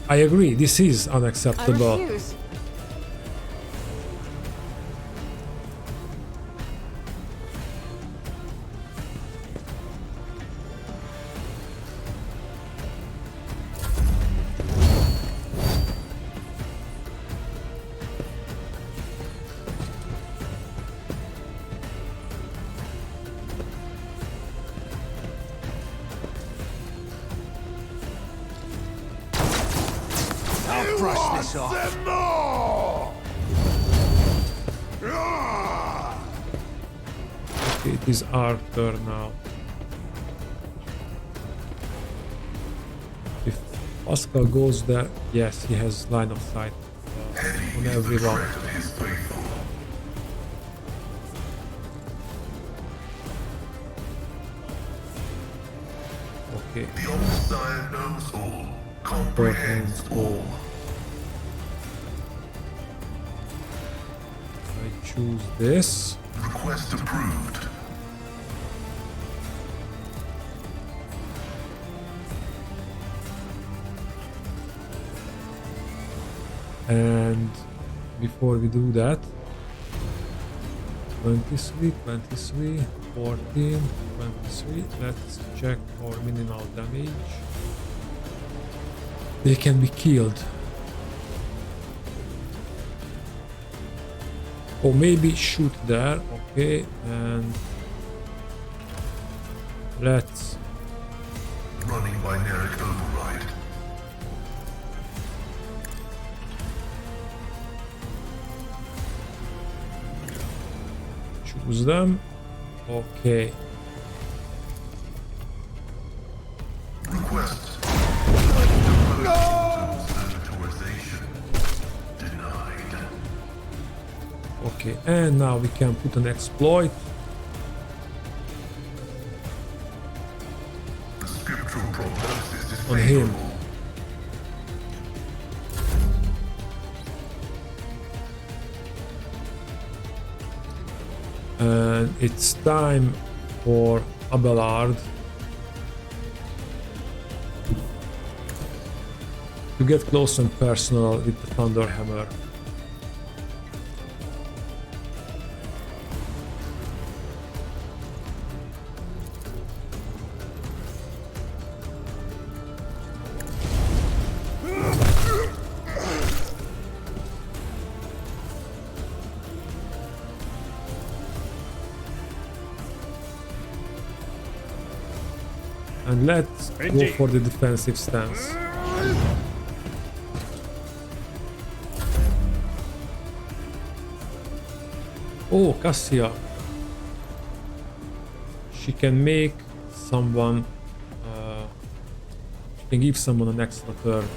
I agree, this is I unacceptable. refuse. I'll brush this off. Okay, it is our turn now. If Pascal goes there, yes, he has line of sight on everyone. Okay, The Omnissiah knows all, comprehends all. I choose this. Request approved. And before we do that, 23, 23, 14, 23, let's check our minimal damage. They can be killed. Or maybe shoot there, okay, and let's Running binaric override. choose them. Okay. Request. Sanitorization. Denied. Okay, and now we can put an exploit. The scriptural prognosis is On him. favorable. And it's time for Abelard to get close and personal with the thunderhammer. And let's go Benji. for the defensive stance. Oh, Cassia. She can make someone... she can give someone an extra turn.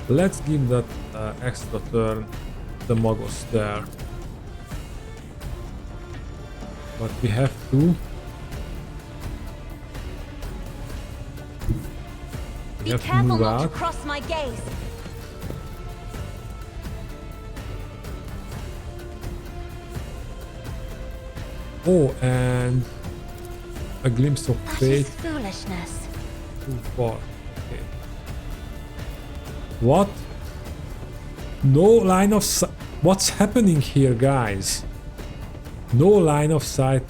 Let's give that extra turn the Magos there. But we have to... Be careful not to cross my gaze. Oh, and a glimpse of That fate. is foolishness. Too far. Okay. What? No line of sight. What's happening here, guys? No line of sight.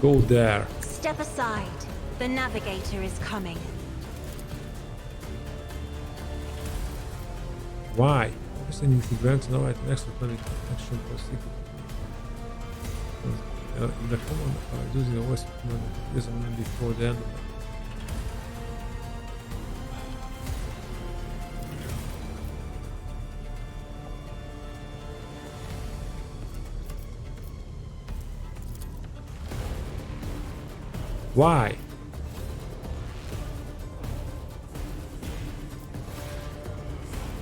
Go there. Step aside. The navigator is coming. Why? Person you to grant an right extra turn action for secret. The command using a voice command is only before the end. Why?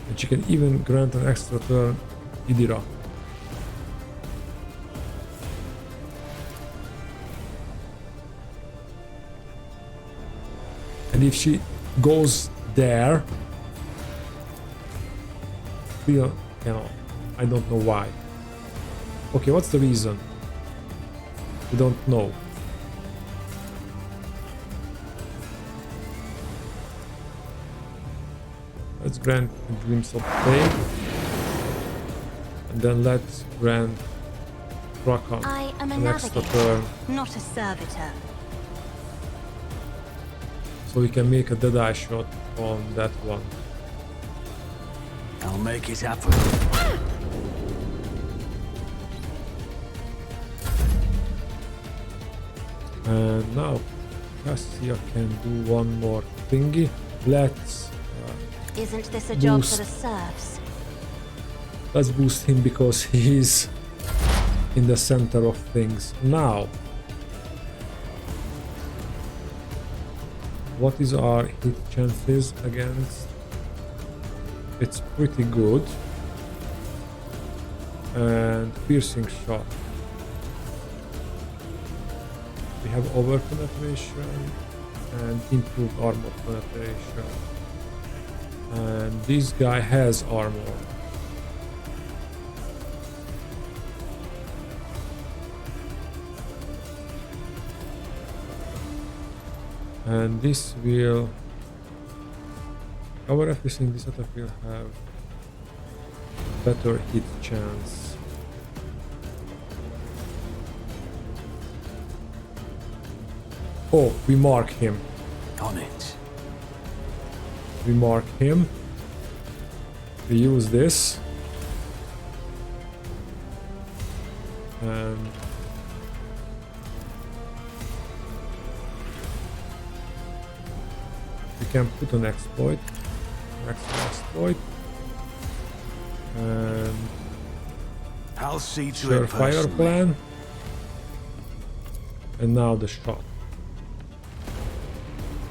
And you can even grant an extra turn Idira. And if she goes there, still cannot. I don't know why. Okay, what's the reason? We don't know. Let's grant a glimpse of fate. And then let's grant Rakan I am a an extra navigator, turn. not a servitor. So we can make a dead eye shot on that one. I'll make it happen. And now Cassia can do one more thingy. Let's Isn't this a job Boost. for the serfs? let's boost him because he's in the center of things. Now, what is our hit chances against? It's pretty good. And piercing shot. We have over penetration and improved armor penetration. And this guy has armor. And this will cover everything. This attack will have better hit chance. Oh, we mark him. On it. We mark him. We use this. And we can put an exploit. Exploit. And I'll see to sure it fire personally. plan. And now the shot.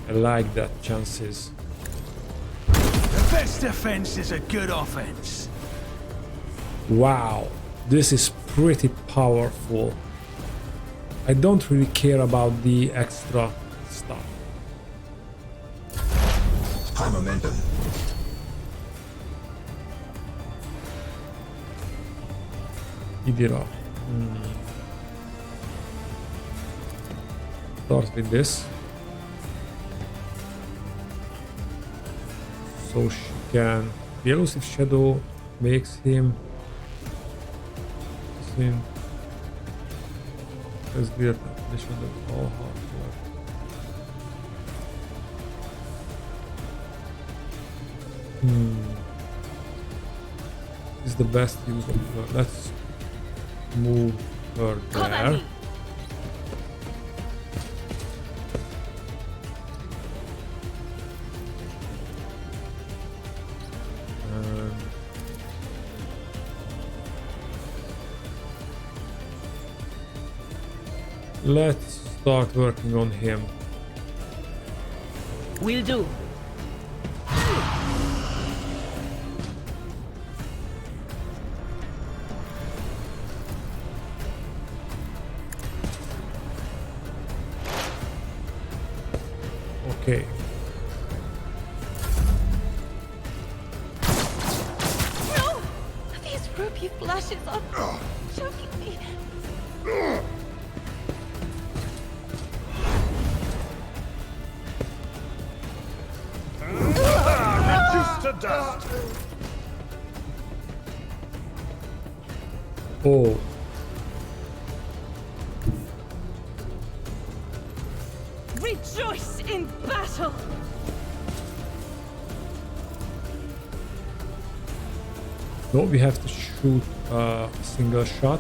I like that chances. The best defense is a good offense. Wow, this is pretty powerful. I don't really care about the extra stuff. High momentum. Idira. Start with this. So she can... The elusive shadow makes him... Let's get the shadow all hard work. Is the best use of her. Let's move her there. Let's start working on him. Will do. Okay. No! These ruby flashes are choking me. Reduced to dust. Oh. Rejoice in battle! No, we have to shoot a single shot.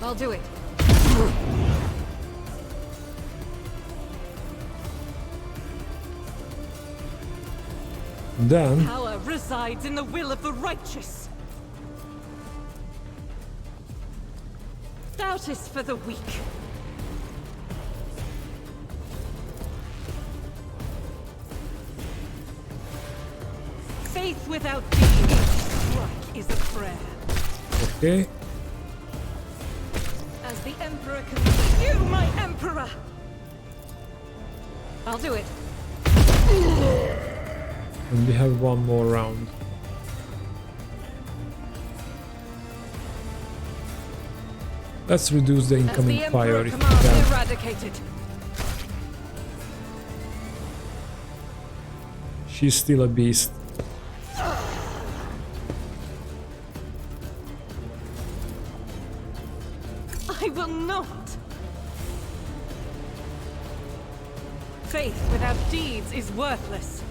I'll do it. Then Power resides in the will of the righteous. Doubt is for the weak. Faith without deed, strike is a prayer. okay. As the Emperor commands, you, my Emperor! I'll do it. And we have one more round. Let's reduce the As incoming the fire Emperor if we commands, can. eradicated. She's still a beast. I will not. Faith without deeds is worthless.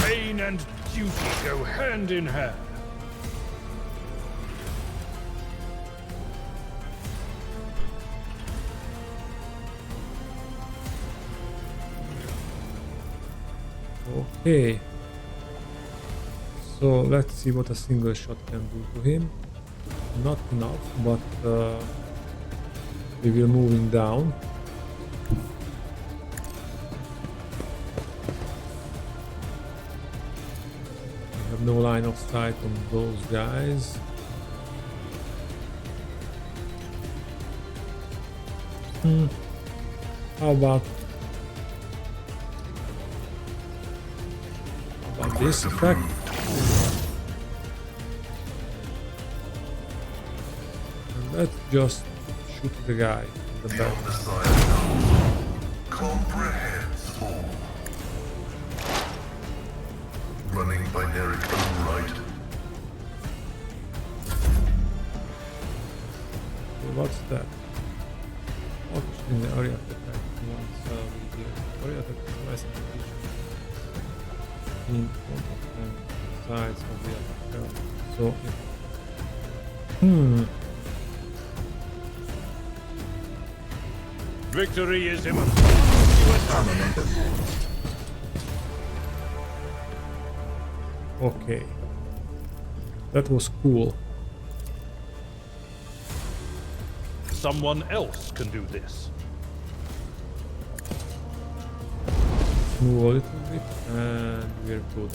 Pain and duty go hand in hand. Okay. So let's see what a single shot can do to him. Not enough, but we will move him down. We have no line of sight on those guys. How about this effect? And let's just shoot the guy in the The back. Messiah comprehends. Running binary override. Okay, what's that? Focus in the area of attack. Once we deal area attack device application. In front of them, sides of the attacker. So Victory is imminent. okay. That was cool. Someone else can do this. Move a little bit and we're good.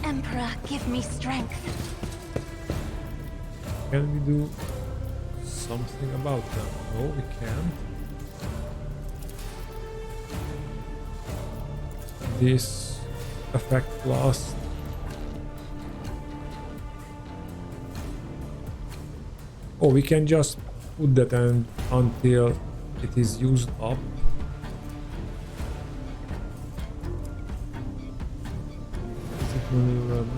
Emperor, give me strength. Can we do something about them? No, we can't. This effect lasts. Oh, we can just put that in until it is used up. I'm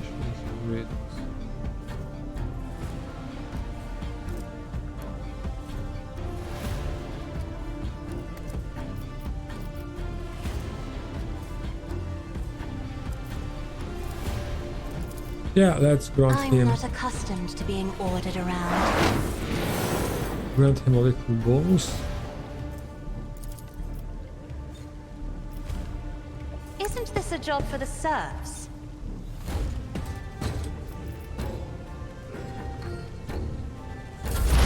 Yeah, let's grant him. not accustomed to being ordered around. Grant him a little bonus. Isn't this a job for the serfs?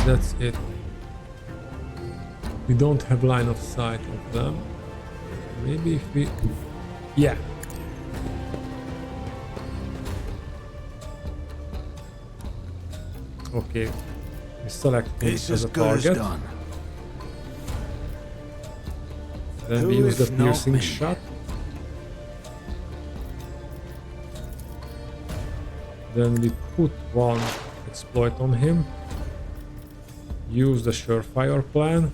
That's it. We don't have line of sight of them. Maybe if we... Yeah. Okay. We select him It's as as a good as target. done. Then we Who use the if not piercing me? shot. Then we put one exploit on him. Use the surefire plan.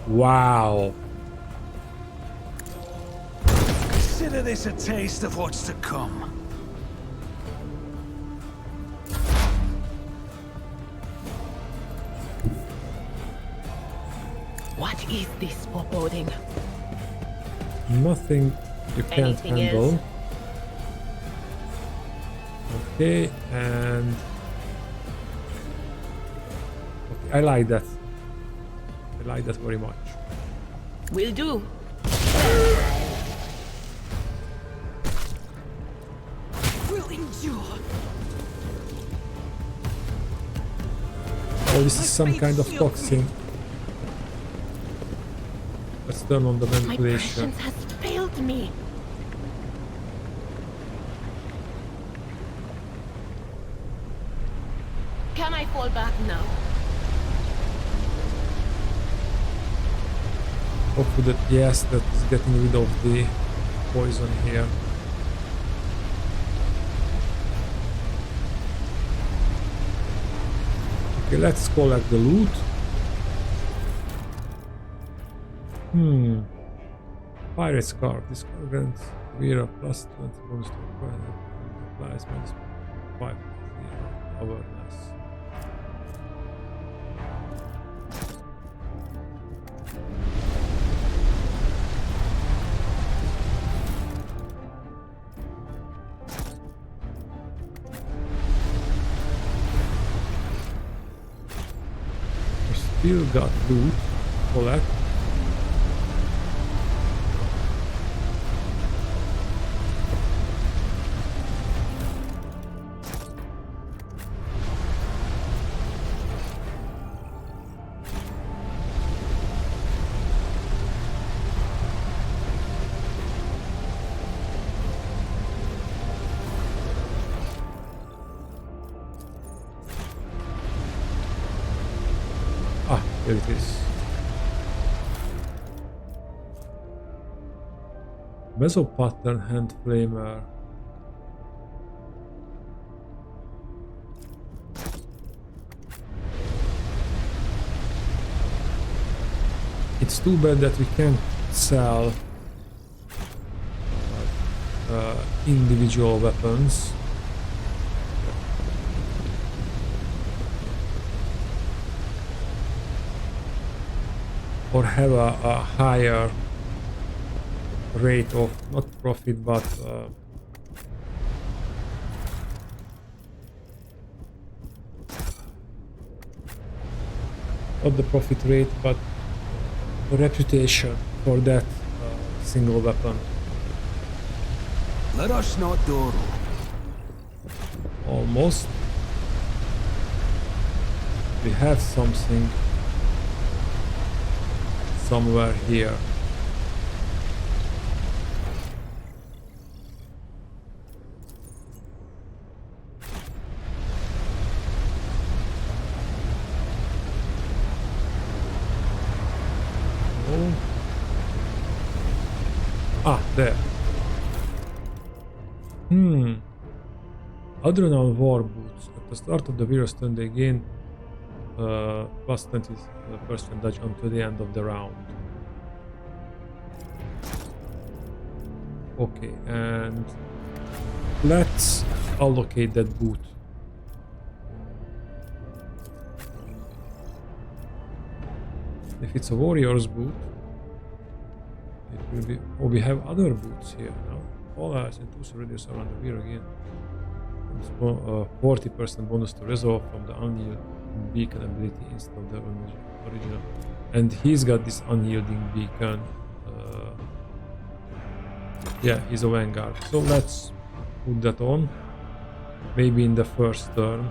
Wow. Consider this a taste of what's to come. What is this foreboding? Nothing you can't Anything handle. else? Okay, and okay, I like that. I like that very much. Will do. Will endure. Oh, this is some kind of toxin. Let's turn on the My ventilation. patience has failed me. Can I fall back now? Hopefully that, yes, that is getting rid of the poison here. Okay, let's collect the loot. Pirate Scarf. This card grants Vera plus 20 bonus to acquire and applies minus 5 awareness. We still got loot to collect. Ah, there it is. Meso pattern hand flamer. It's too bad that we can't sell individual weapons. Or have a higher rate of not profit but not the profit rate but the reputation for that single weapon. Let us not dawdle. Almost. We have something somewhere here. Oh. Ah, there. Adrenal war boots. At the start of the virus turn they gain plus 20% dodge until the end of the round. Okay, and let's allocate that boot. If it's a warrior's boot, it will be. Oh, we have other boots here now. All eyes and tools reduce around the rear again. 40% bonus to resolve from the unyielding beacon ability instead of the original. And he's got this unyielding beacon. Yeah, he's a vanguard. So let's put that on. Maybe in the first turn.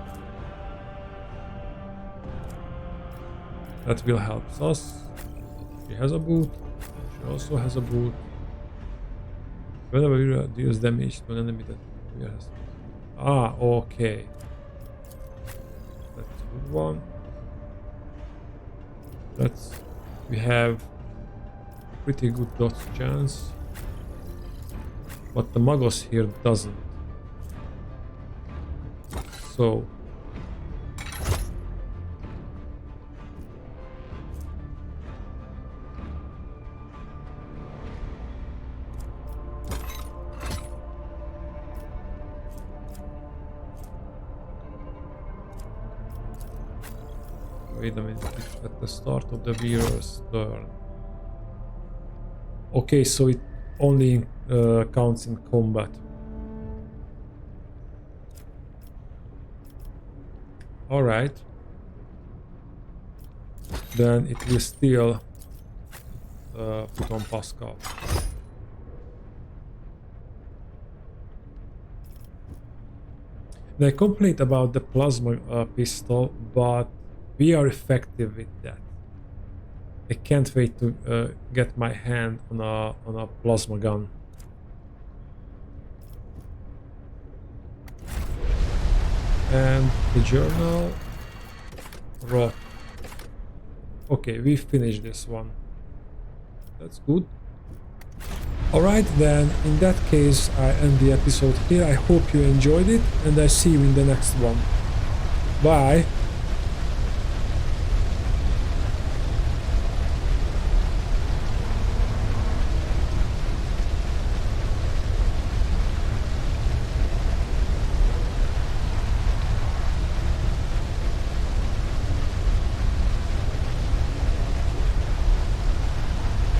That will help us. She has a boot. She also has a boot. Whenever you deals damage to an enemy that yes. Ah, okay. That's a good one. We have pretty good dodge chance. But the Magos here doesn't. So wait a minute, it's at the start of the wearer's turn. Okay, so it only counts in combat. Alright. Then it will still put on Pascal. They complained about the plasma pistol, but we are effective with that. I can't wait to get my hand on a plasma gun. And the journal. Rot. Okay, we finished this one. That's good. Alright then, in that case I end the episode here. I hope you enjoyed it and I see you in the next one. Bye!